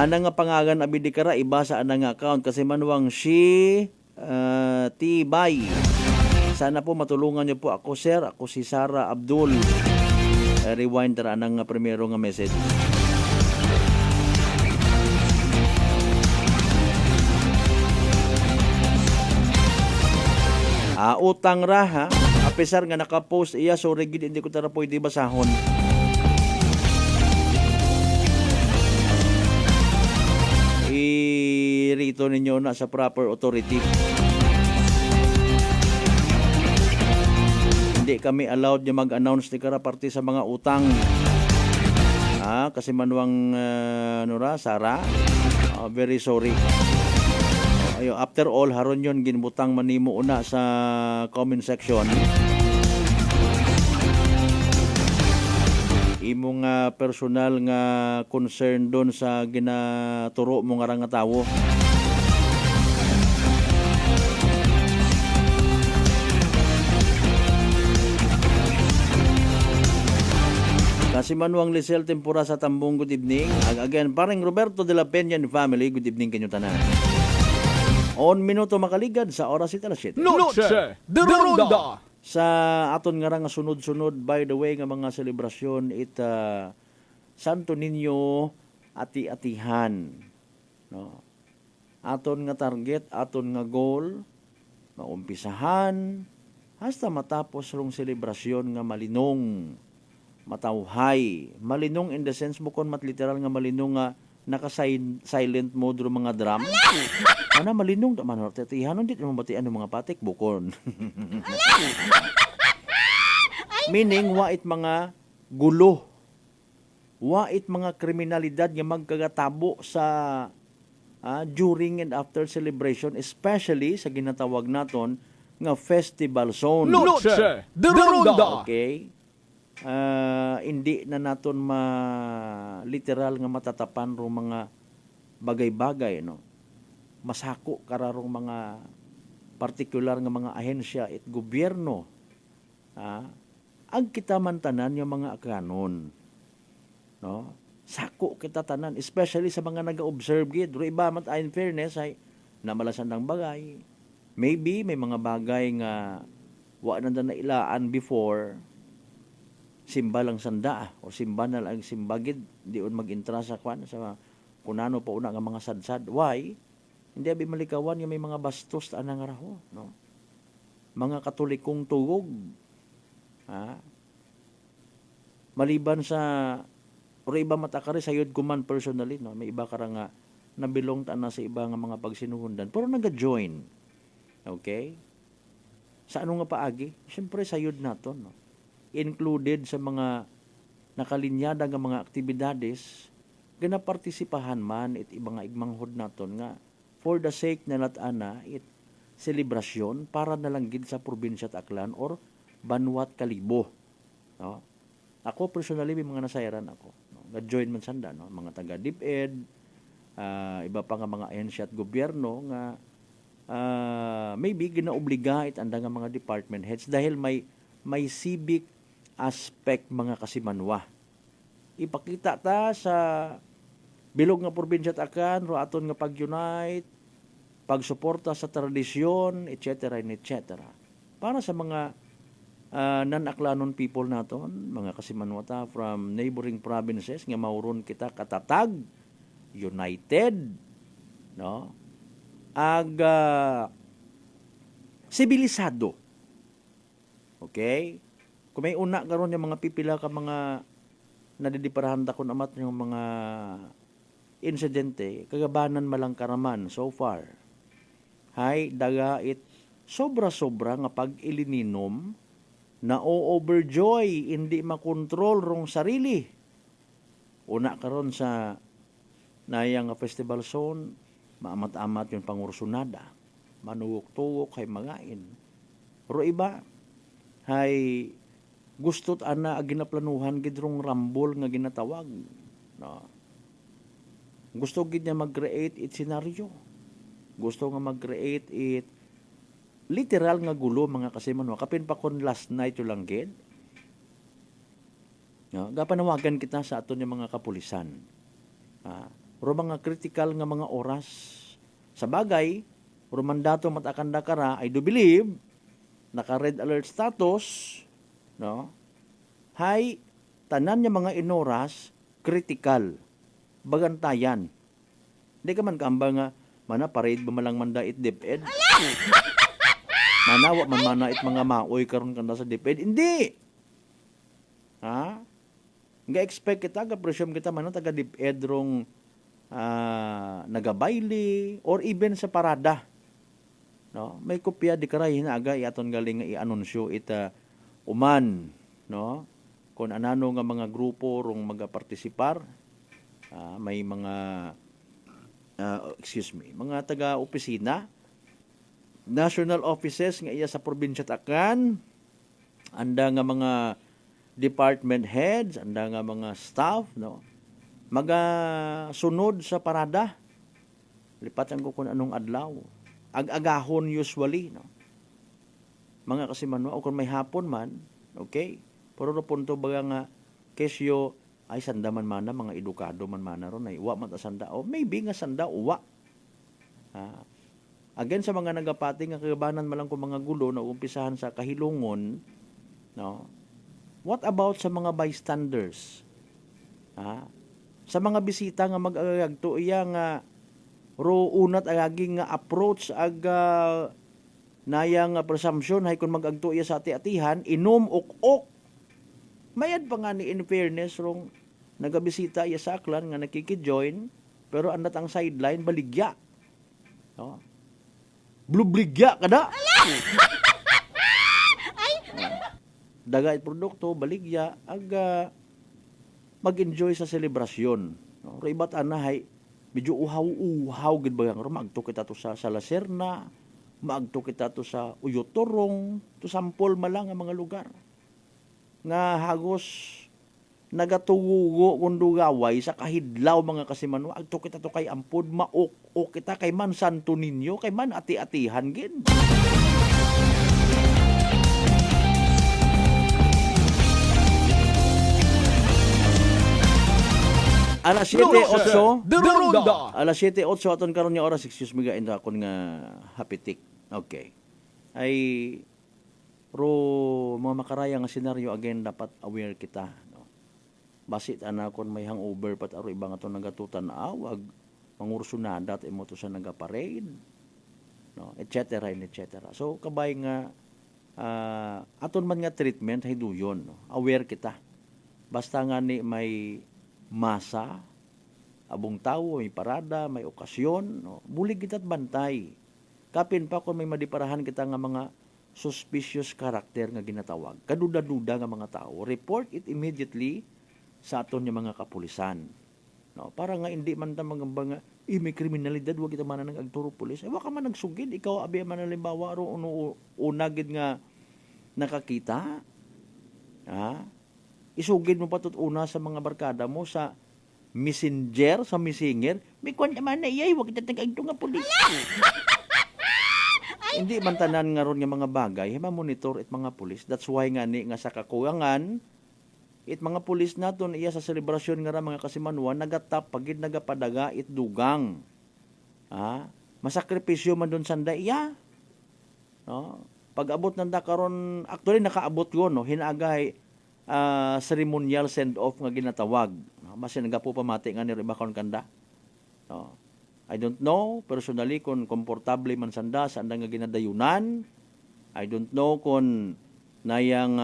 Ana nga pangagan abidi kara iba sa ana nga account kasi manuwang si Tibay. Sana po matulungan niyo po ako sir, ako si Sara Abdul. Rewind tara anang primero nga message. Utang ra ha. Apesar nga naka-post iya so rigid hindi ko tara pwede basahon. Irito ninyo na sa proper authority. Hindi hindi kami allowed nga mag-announce ni karaparte sa mga utang. Kasi manuang Sara, very sorry. Ayo, after all, haron yon ginbutang manimo una sa comment section. Imong personal nga concern doon sa ginaturo mo nga tawo. Kasi Manuang Lisel Tempura sa Tambong, good evening. Again, paring Roberto de la Peña and family, good evening kanyo tanan. On minuto makaligad sa oras ita alas 7. Noche de Ronda. Sa aton nga nga sunod-sunod, by the way, nga mga selebrasyon ita Santo Niño ati-atihan. No? Aton nga target, aton nga goal, maumpisahan, hasta matapos rong selebrasyon nga malinong, matawhay. Malinong in the sense mo kon matliteral nga malinong nga naka-silent mode ro mga drum. Ana malinong ta man tetihanon dit mo batian ng mga patik bukon. Meaning wait mga gulo. Wait mga kriminalidad nga magkagatabo sa during and after celebration, especially sa ginatawag naton nga festival zone. Noche de Ronda. Okay? Hindi na naton literal nga matatapan rong mga bagay-bagay, no? Masako kararong mga partikular nga mga ahensya at gobyerno. Ang kita man tanan yung mga kanon, no? Sako kita tanan, especially sa mga nag-observe gid. Ro iba man in fairness ay namalasan ng bagay. Maybe may mga bagay nga wa na ilaan before, simba lang sanda o simba na lang simbagid diun mag-intra sa kwan sa kunano pa una nga mga sadsad. Why? Hindi abi malikawan yung may mga bastos ta nga raho, no? Mga katolikong tugog. Maliban sa or iba matakari sayod kuman personally, no? May iba kara nga nabilong ta na sa iba nga mga pagsinuhundan pero naga-join. Okay? Sa ano nga paagi? Siyempre sayod naton, no? Included sa mga nakalinyada nga mga aktibidades, ganapartisipahan man it ibang igmanghod naton nga for the sake na latana it selebrasyon para na lang gid sa probinsya at Aklan or Banwat Kalibo. No? Ako personally may mga nasayran ako. No? Ga-join man sanda, no? Mga taga DepEd, iba pa nga mga ahensya at gobyerno nga maybe ginaobliga it anda nga mga department heads dahil may civic aspect mga kasimanwa. Ipakita ta sa bilog nga probinsya at Akan, ro aton nga pag-unite, pagsuporta sa tradisyon, etc. etc. Para sa mga non-Aklanon people naton, mga kasimanwa ta from neighboring provinces nga mauron kita katatag, united, no? Sibilisado. Okay? Kung may una karon yung mga pipila ka mga nadidiparahan ta kun amat yung mga insidente, kagabanan malang karaman so far. Hay daga it sobra-sobra nga pag-ilininom na overjoy, hindi makontrol rong sarili. Una karon sa nayang festival zone, maamat-amat yung pangursunada, manuwok-tuwok kay magain. Pero iba, hay gustot ana ginaplanuhan gid rong rambol nga ginatawag, no? Gusto gid niya mag-create it scenario. Gusto nga mag-create it literal nga gulo mga kasimanwa. Kapin pa kon last night yo lang gid. No, gapanawagan kita sa aton yung mga kapulisan. Ro mga critical nga mga oras. Sa bagay, ro mandato matakanda kara, I do believe naka-red alert status, no? Hay tanan niya mga inoras critical. Bagantayan. Hindi ka man kaamba nga mana parade ba malang manda it DepEd. Manawa man mana it mga maoy karon kanda sa DepEd. Hindi. Nga expect kita ga presume kita man taga DepEd rong nagabaili or even sa parada. No, may kopya di karay na aga iaton galing nga i-anunsyo ita uman, no? Kung anano nga mga grupo rong magapartisipar, may mga mga taga-opisina, national offices nga iya sa probinsya Takan, anda nga mga department heads, anda nga mga staff, no? Magasunod sa parada. Lipatan ko kung anong adlaw. Ag-agahon usually, no? Mga kasimanwa, o kung may hapon man, okay? Pero no punto baga nga, kesyo, ay sanda man mana, mga edukado man mana ron, ay uwa man ta sanda, o maybe nga sanda, uwa. Again, sa mga nagapati nga kagabanan malang kung mga gulo na umpisahan sa kahilungon, no? What about sa mga bystanders? Sa mga bisita nga mag-agagto, iya nga ro unat agaging nga approach nayang presumption hay kung mag-agto iya sa ati-atihan, inom ok-ok. Mayad pa nga ni in fairness rong nagabisita iya sa aklan nga nakiki-join, pero andat ang sideline baligya. No? Blubligya kada. Dagay produkto baligya mag-enjoy sa selebrasyon. No? Ribat anahay medyo uhaw gid bagang magto kita to sa Lacerna, magto kita to sa Uyotorong, to sampol malang ang mga lugar nga hagos nagatugugo kundo gaway sa kahidlaw mga kasimanwa, agto kita to kay ampod maok kita kay man Santo Niño, kay man ati-atihan gid. Alas 7:08 alas 7:08 aton karon nga oras, excuse me ga akon nga hapitik. Okay. Ay mga makaraya nga senaryo again dapat aware kita, no? Basit ana kon may hangover pat aro ibang aton nagatutan awag mangursunada at imo to sa nagaparade, no, etc. So kabay nga aton man nga treatment hay duyon, no? Aware kita. Basta nga ni may masa, abong tao, may parada, may okasyon, no? Bulig kita't bantay. Kapin pa kung may madiparahan kita nga mga suspicious character nga ginatawag, kaduda-duda nga mga tao, report it immediately sa aton yung mga kapulisan. No? Para nga hindi man ta mga may kriminalidad, wag kita man nang agturo pulis. Waka man nagsugid, ikaw abi man halimbawa ro unagid nga nakakita. Isugid mo patot una sa mga barkada mo sa messenger, sa messenger, may kwan naman na iyay, wag kita nag-agto nga pulis. Hindi man tanan nga ron nga mga bagay, ma-monitor it mga pulis. That's why nga ni nga sa kakuyangan, it mga pulis naton iya sa selebrasyon nga ra mga kasimanwa, nagatap pagid nagapadaga it dugang. Masakripisyo man doon sanda iya. No? Pag-abot nanda karon, actually nakaabot yun, no? Hinaagay ceremonial send-off nga ginatawag. No? Mas nagapo pamati nga ni Ribacon Kanda. No? I don't know personally kung komportable man sanda sa nga ginadayunan. I don't know kung nayang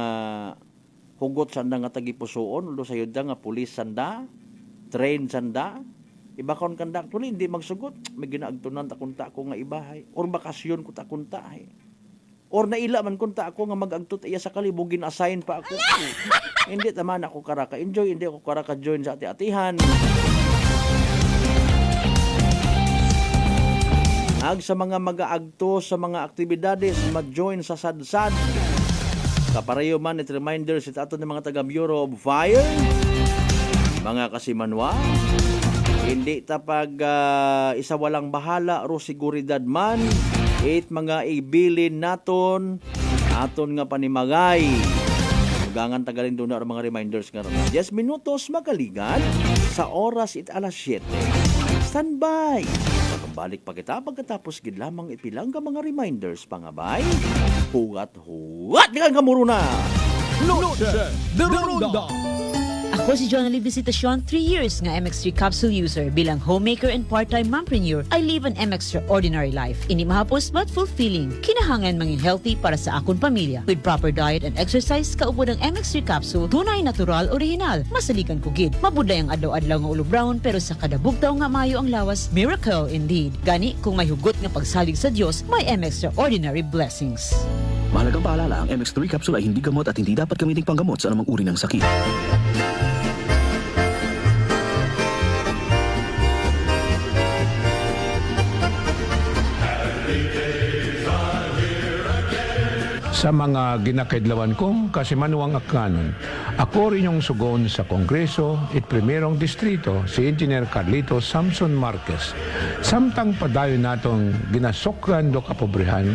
hugot sanda nga tagipusoon ulo sayod nga pulis sanda, train sanda. Iba kon Kanda actually hindi magsugot, may ginaagtunan ta kunta ko nga ibahay or bakasyon ko ta kunta or naila man kunta ako nga mag-agtut iya sa kalibugin assign pa ako. Hindi taman ako karaka enjoy, hindi ako karaka join sa ati-atihan. Sa mga mag-aagto sa mga aktibidades, mag-join sa sadsad. Kapareho man it reminders it ato ng mga taga Bureau of Fire, mga kasimanwa. Hindi tapag isa walang bahala ro seguridad man, it mga ibilin naton aton nga panimagay. Magangan tagalin doon na mga reminders nga ron. 10 minutos magaligan sa oras it alas 7. Standby. Balik pa kita pagkatapos gid lamang ipilang ka mga reminders pangabay. Hugat dengan kamuruna. Noche de Ronda. Ako si Jonalie Visitacion, 3 years nga MX3 capsule user. Bilang homemaker and part-time mompreneur, I live an extraordinary life. Ini mahapos but fulfilling. Kinahangan mangin healthy para sa akong pamilya. With proper diet and exercise, kaubod ang MX3 capsule, tunay, natural, original. Masaligan ko gid. Mabuday ang adlaw-adlaw nga ulo brown, pero sa kada bugtaw nga mayo ang lawas, miracle indeed. Gani, kung may hugot nga pagsalig sa Dios, may extraordinary blessings. Mahalagang paalala, ang MX3 capsule ay hindi gamot at hindi dapat gamiting panggamot sa anumang uri ng sakit. Sa mga ginakidlawan kong kasimanuang akkanon, ako rin yung sugon sa Kongreso at Primerong Distrito si Engineer Carlito Samson Marquez. Samtang padayon natong ginasokran do kapobrihan,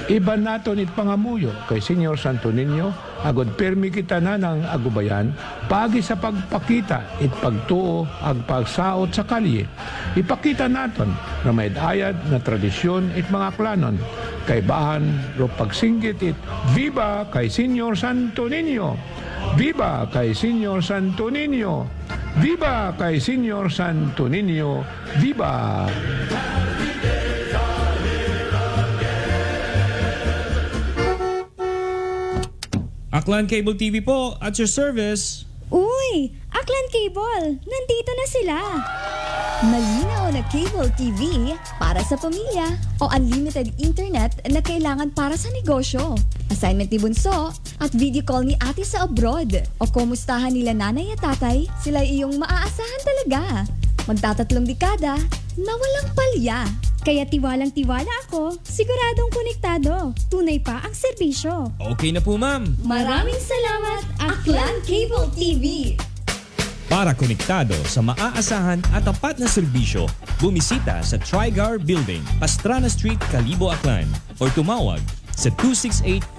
iba naton it pangamuyo kay Senyor Santo Niño, agod permi kita na ng agubayan, pagi sa pagpakita it pagtuo ag pagsaot sa kalye. Ipakita naton na may ayad na tradisyon it mga klanon, kay bahan ro pagsinggit it, Viva kay Senyor Santo Niño! Viva kay Senyor Santo Niño! Viva kay Senyor Santo Niño! Viva! Aklan Cable TV po, at your service. Uy! Aklan Cable! Nandito na sila! Malinaw na cable TV para sa pamilya o unlimited internet na kailangan para sa negosyo. Assignment ni Bunso at video call ni ate sa abroad. O kumustahan nila nanay at tatay, sila iyong maaasahan talaga. Magtatatlong dekada na walang palya. Kaya tiwalang-tiwala ako, siguradong konektado. Tunay pa ang serbisyo. Okay na po, ma'am. Maraming salamat, Aklan Cable TV! Para konektado sa maaasahan at tapat na serbisyo, bumisita sa Trigar Building, Pastrana Street, Calibo, Aklan o tumawag sa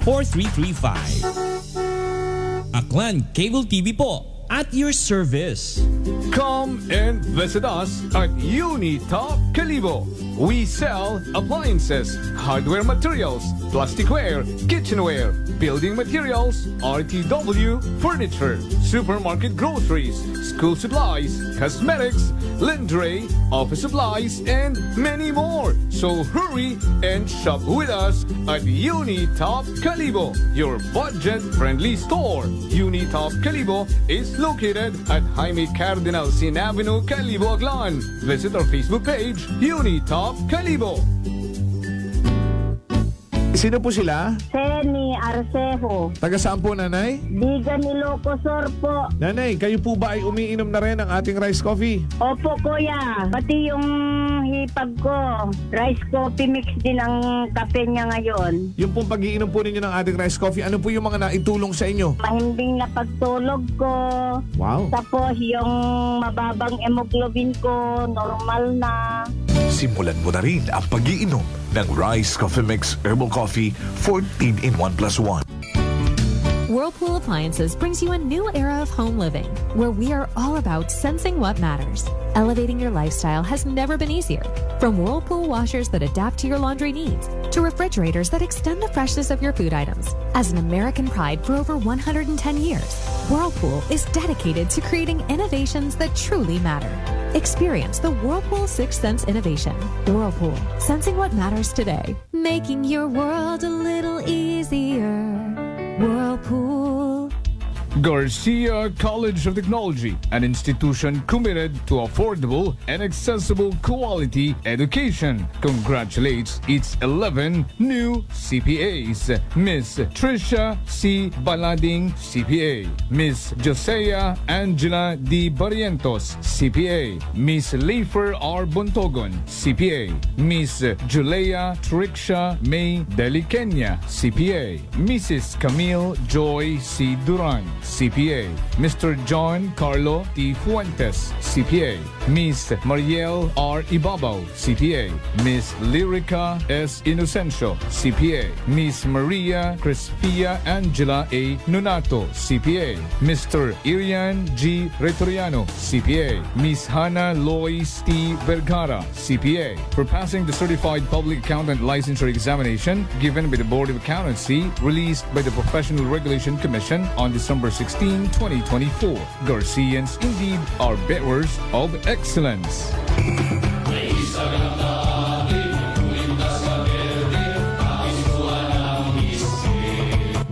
268-4335. Aklan Cable TV po, at your service. Come and visit us at Unitop Calibo. We sell appliances, hardware materials, plasticware, kitchenware, building materials, RTW, furniture, supermarket groceries, school supplies, cosmetics, lingerie, office supplies, and many more. So hurry and shop with us at Unitop Calibo, your budget-friendly store. Unitop Calibo is located at Jaime Cardinal Sin Avenue, Calibo, Aklan. Visit our Facebook page, Unitop Calibo. Sino po sila? Seni Arcejo. Taga saan po, nanay? Bigan Ilocosur po. Nanay, kayo po ba ay umiinom na rin ng ating rice coffee? Opo, kuya. Pati yung hipag ko, rice coffee mix din ang kape niya ngayon. Yung pong pag-iinom po ninyo ng ating rice coffee, ano po yung mga naitulong sa inyo? Mahimbing na pagtulog ko. Wow. Tapos yung mababang hemoglobin ko, normal na. Simulan mo na rin ang pag-iinom ng Rice Coffee Mix Herbal Coffee 14 in 1 plus 1. Whirlpool Appliances brings you a new era of home living, where we are all about sensing what matters. Elevating your lifestyle has never been easier. From Whirlpool washers that adapt to your laundry needs, to refrigerators that extend the freshness of your food items. As an American pride for over 110 years, Whirlpool is dedicated to creating innovations that truly matter. Experience the Whirlpool 6th Sense innovation. Whirlpool, sensing what matters today. Making your world a little easier. Whirlpool. Garcia College of Technology, an institution committed to affordable and accessible quality education, congratulates its 11 new CPAs. Miss Trisha C. Balading, CPA. Miss Josea Angela D. Barrientos, CPA. Miss Leifer R. Bontogon, CPA. Miss Julia Trixia May Delikenya, CPA. Mrs. Camille Joy C. Duran, CPA. Mr. John Carlo T. Fuentes, CPA. Miss Mariel R. Ibabaw, CPA. Miss Lyrica S. Inocencio, CPA. Miss Maria Crispia Angela A. Nonato, CPA. Mr. Irian G. Retoriano, CPA. Miss Hannah Lois T. Vergara, CPA. For passing the Certified Public Accountant Licensure Examination given by the Board of Accountancy, released by the Professional Regulation Commission on December 16, 2024. Garcians indeed are bearers of excellence.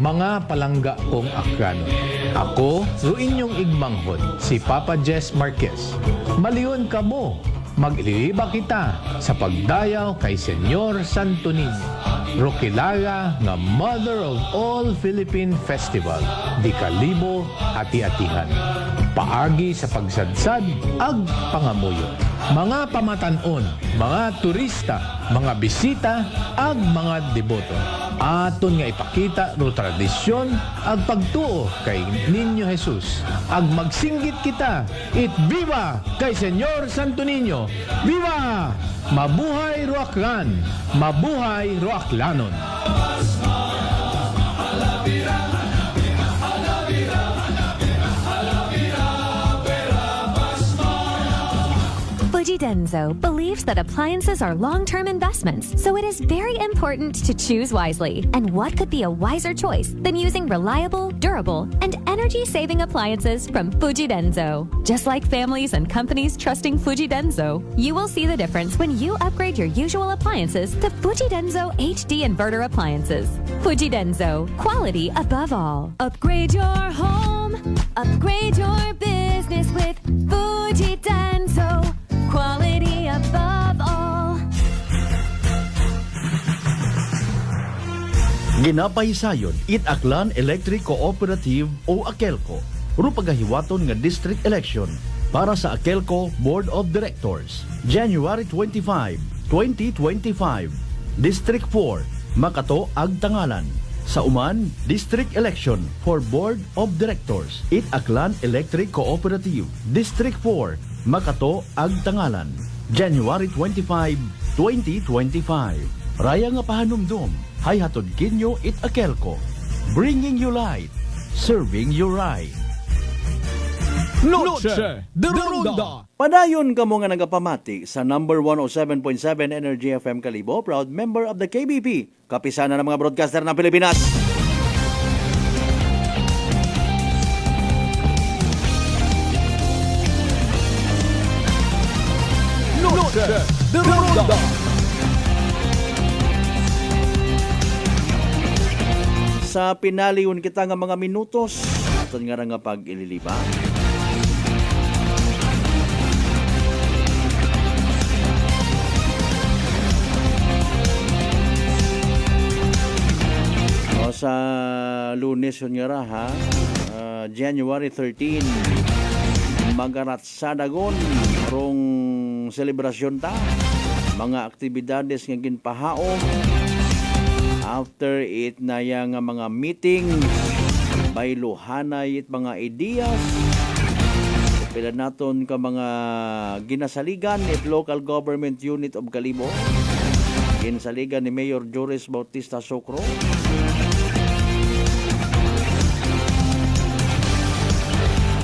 Mga palangga kong akrano. Ako, ro inyong igmanghod, si Papa Jess Marquez. Maliyon ka mo, Mag-iliba kita sa pagdayaw kay Senyor Santo Niño. Roquilaga nga Mother of All Philippine Festival, di kalibo ati-atihan. Paagi sa pagsadsad, ag pangamuyo. Mga pamatanon, mga turista, mga bisita, ag mga deboto. Aton nga ipakita ro tradisyon ag pagtuo kay Niño Jesus. Ag magsinggit kita, it viva kay Senyor Santo Niño. Viva! Mabuhay Roaklan! Mabuhay Roaklanon! Fuji Denso believes that appliances are long-term investments, so it is very important to choose wisely. And what could be a wiser choice than using reliable, durable, and energy-saving appliances from Fuji Denso? Just like families and companies trusting Fuji Denso, you will see the difference when you upgrade your usual appliances to Fuji Denso HD inverter appliances. Fuji Denso, quality above all. Upgrade your home, upgrade your business with Fuji Denso. Quality above all. Ginapaysayon it Aklan Electric Cooperative o AKELCO. Ru pagahiwaton nga district election para sa AKELCO Board of Directors. January 25, 2025. District 4, Makato, Agtangalan. Sa Uman, District Election for Board of Directors. It Aklan Electric Cooperative. District 4, Makato, Agtangalan. January 25, 2025. Raya nga pahanumdum, hay hatod kinyo it AKELCO. Bringing you light, serving you right. Noche de Ronda. Padayon kamo nga nagapamati sa number 107.7 Energy FM Kalibo, proud member of the KBP, kapisanan ng mga broadcaster ng Pilipinas. Noche de Ronda. Sa pinaliyon kita nga mga minutos, aton nga nga pag-ililiba. Sa Lunes yun nga ra, ha? January 13, magarat sa dagon rong selebrasyon ta, mga aktibidades nga ginpahaom after it na yang mga meeting bayluhanay it mga ideas pila naton ka mga ginasaligan it local government unit of Kalibo, ginasaligan ni Mayor Joris Bautista Socro.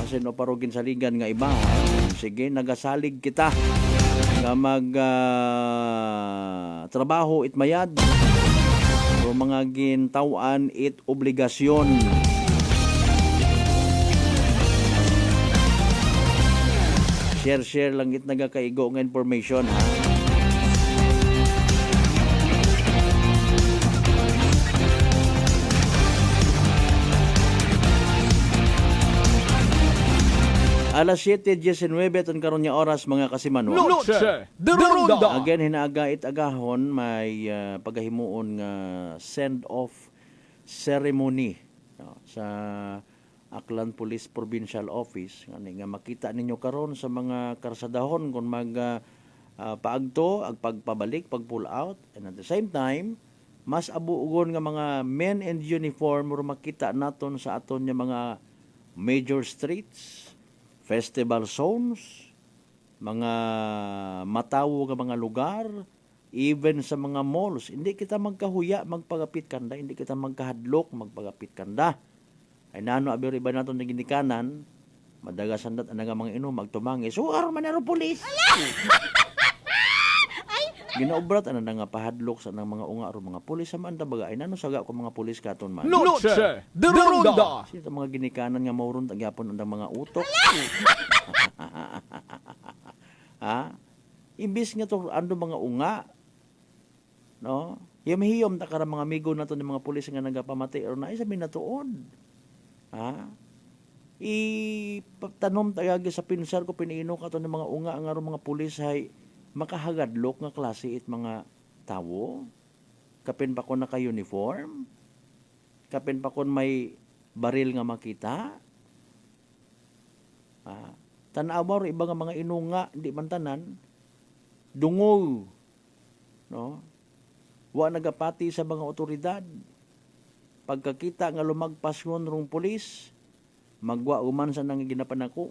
Kasi no parugin saligan nga iba, sige nagasalig kita nga mag trabaho it mayad o mga gintawan it obligasyon. Share lang it nagakaigo nga information, ha. Alas 7:19 ton karon nga oras mga kasimanwa. Noche de Ronda. Again hinaaga it agahon may pagahimuon nga send-off ceremony sa Aklan Police Provincial Office nga makita ninyo karon sa mga karsadahon kung mag paagto ag pagpabalik pag pull out, and at the same time mas abuugon nga mga men in uniform ro makita naton sa aton nga mga major streets, festival zones, mga matawo nga mga lugar, even sa mga malls. Hindi kita magkahuya, magpagapit kanda, hindi kita magkahadlok, magpagapit kanda. Ay nano abir iba naton na ginikanan, madagasan dat nga mga inom, magtumangi, suar man naro pulis! Ginaobrat ana nga pahadlok sa nang mga unga ro mga pulis sa man baga ay nano saga ko mga pulis katon man. Noche de Ronda. Sino mga ginikanan nga mauron tagyapon andang mga utok. Ha? Imbis nga to ando mga unga. No? Hiyom ta kara mga amigo nato ni mga pulis nga nagapamati or na isa minatuod. Ha? Tanom tagagi sa pinsar ko piniino katon ni mga unga nga ro mga pulis hay makahagadlok nga klase it mga tawo. Kapin pa kon naka-uniform. Kapin pa kon may baril nga makita. Tanaw mo iba nga mga inunga, hindi man tanan. Dungo. No? Wa nagapati sa mga otoridad. Pagkakita nga lumagpas ngon rong pulis, magwa uman sa nang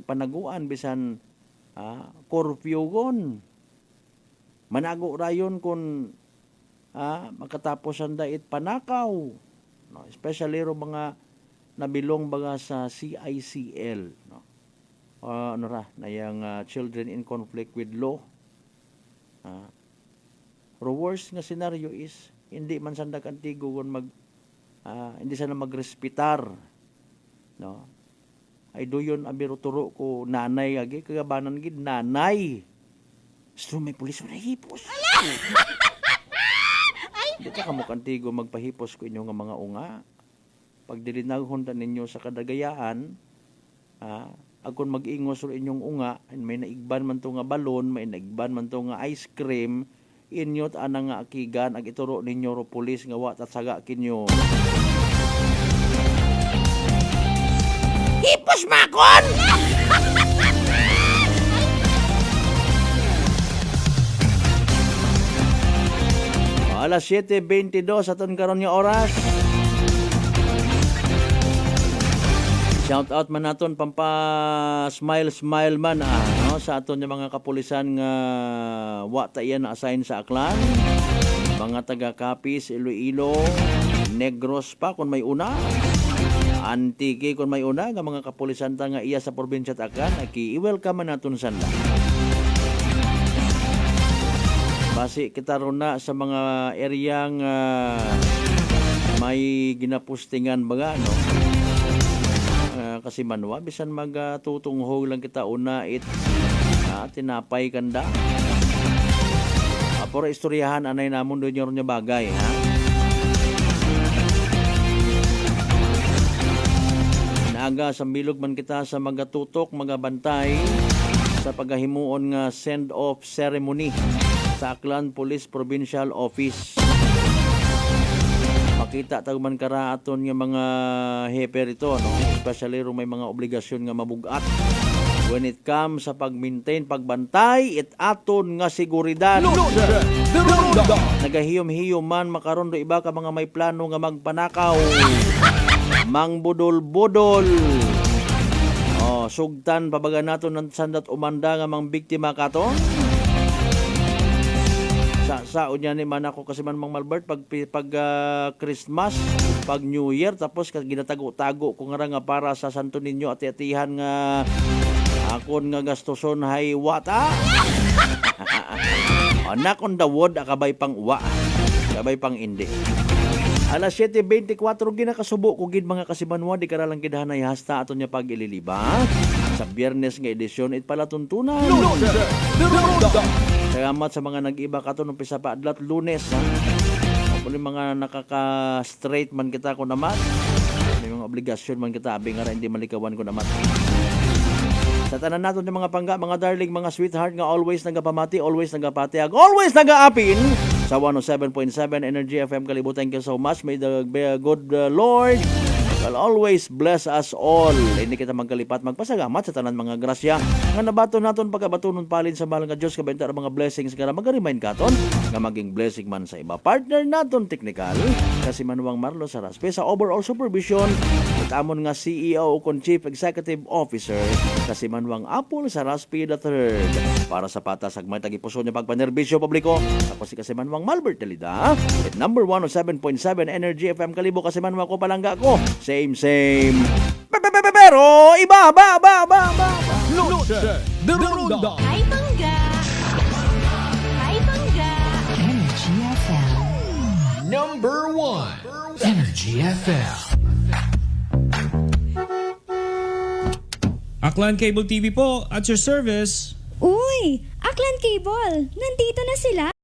panaguan bisan curfew gon. Manago rayon kung makatapos ang dait panakaw. No? Especially ro mga nabilong baga sa CICL. No? Children in Conflict with Law. The worst nga scenario is hindi man sandag antigo kung hindi sana magrespitar. No? Ay doyon abiro turo ko nanay agi kagabanan gid nanay. So may pulis na hipos. Hindi ka kamok antigo magpahipos ko inyo nga mga unga. Pag dilinaghon ta ninyo sa kadagayaan, agkon mag-ingos ro inyong unga, may naigban man to nga balon, may naigban man to nga ice cream, inyot anang nga akigan, ag ituro ninyo ro pulis nga wat at saga kinyo. Hipos makon! Alas 7:22 aton karon nga oras. Shout out man naton smile man no, sa aton yung mga kapulisan nga wa ta iyan na assign sa Aklan. Mga taga Capiz, Iloilo, Negros pa kung may una. Antique kung may una nga mga kapulisan ta nga iya sa probinsya ta Aklan, i-welcome man naton sanda. Basi kita ron na sa mga eryang may ginapustingan baga no. Kasi manwa bisan magtutunghog lang kita una tinapay kanda. Pero istoryahan anay namon doon yung bagay ha. Naga sa bilog man kita sa magatutok, magabantay sa paghahimuon nga send-off ceremony sa Aklan Police Provincial Office. Makita tagman kara aton nga mga heper ito, no? Especially may mga obligasyon nga mabugat when it comes sa pag-maintain, pagbantay, aton nga seguridad. Nagahiyom-hiyom man makaron do iba ka mga may plano nga magpanakaw, mangbudol-budol. Sugtan pabaga naton ng sandat umanda nga mga biktima katon. Saon niya ni man ako kasi man mang Malbert pag Christmas, pag New Year, tapos ginatago-tago ko nga para sa Santo Niño at atihan nga akon nga gastoson hay wata. Anak on the wood akabay pang uwa, akabay pang indi. Alas 7:24 ginakasubo ko gid mga kasibanwa di karalang kidhanay hasta aton nya pag ililiba sa Biyernes nga edisyon it pala tuntunan. Salamat sa mga nag-iba kato nung pisa pa adlat Lunes ha. Kung mga nakaka-straight man kita ko naman, may mga obligasyon man kita abi nga hindi malikawan ko naman. Sa tanan nato ng mga pangga, mga darling, mga sweetheart nga always nagapamati, always nagapatiag, always nagaapin sa 107.7 Energy FM Kalibo. Thank you so much. May the good Lord will always bless us all. Hindi kita magkalipat, magpasagamat sa tanan mga grasya nga nabato naton pagkabatunon palin sa mahal nga Diyos kabenta mga blessings nga mag-remind katon nga maging blessing man sa iba. Partner naton technical kasi Manuang Marlo Saraspe sa overall supervision at amon nga CEO o Chief Executive Officer kasi Manuang Apple Saraspe III para sa patas agmay tagipuso niya pagpanerbisyo publiko. Tapos si kasi Manuang Malbert Dalida at number 107.7 Energy FM Kalibo kasi Manuang ko palangga ko. Same. Pero iba. The Ronda. Hi, Bangga! Hi, Bangga! Energy FM. Number 1. Energy FM. Aklan Cable TV po, at your service. Uy! Aklan Cable! Nandito na sila!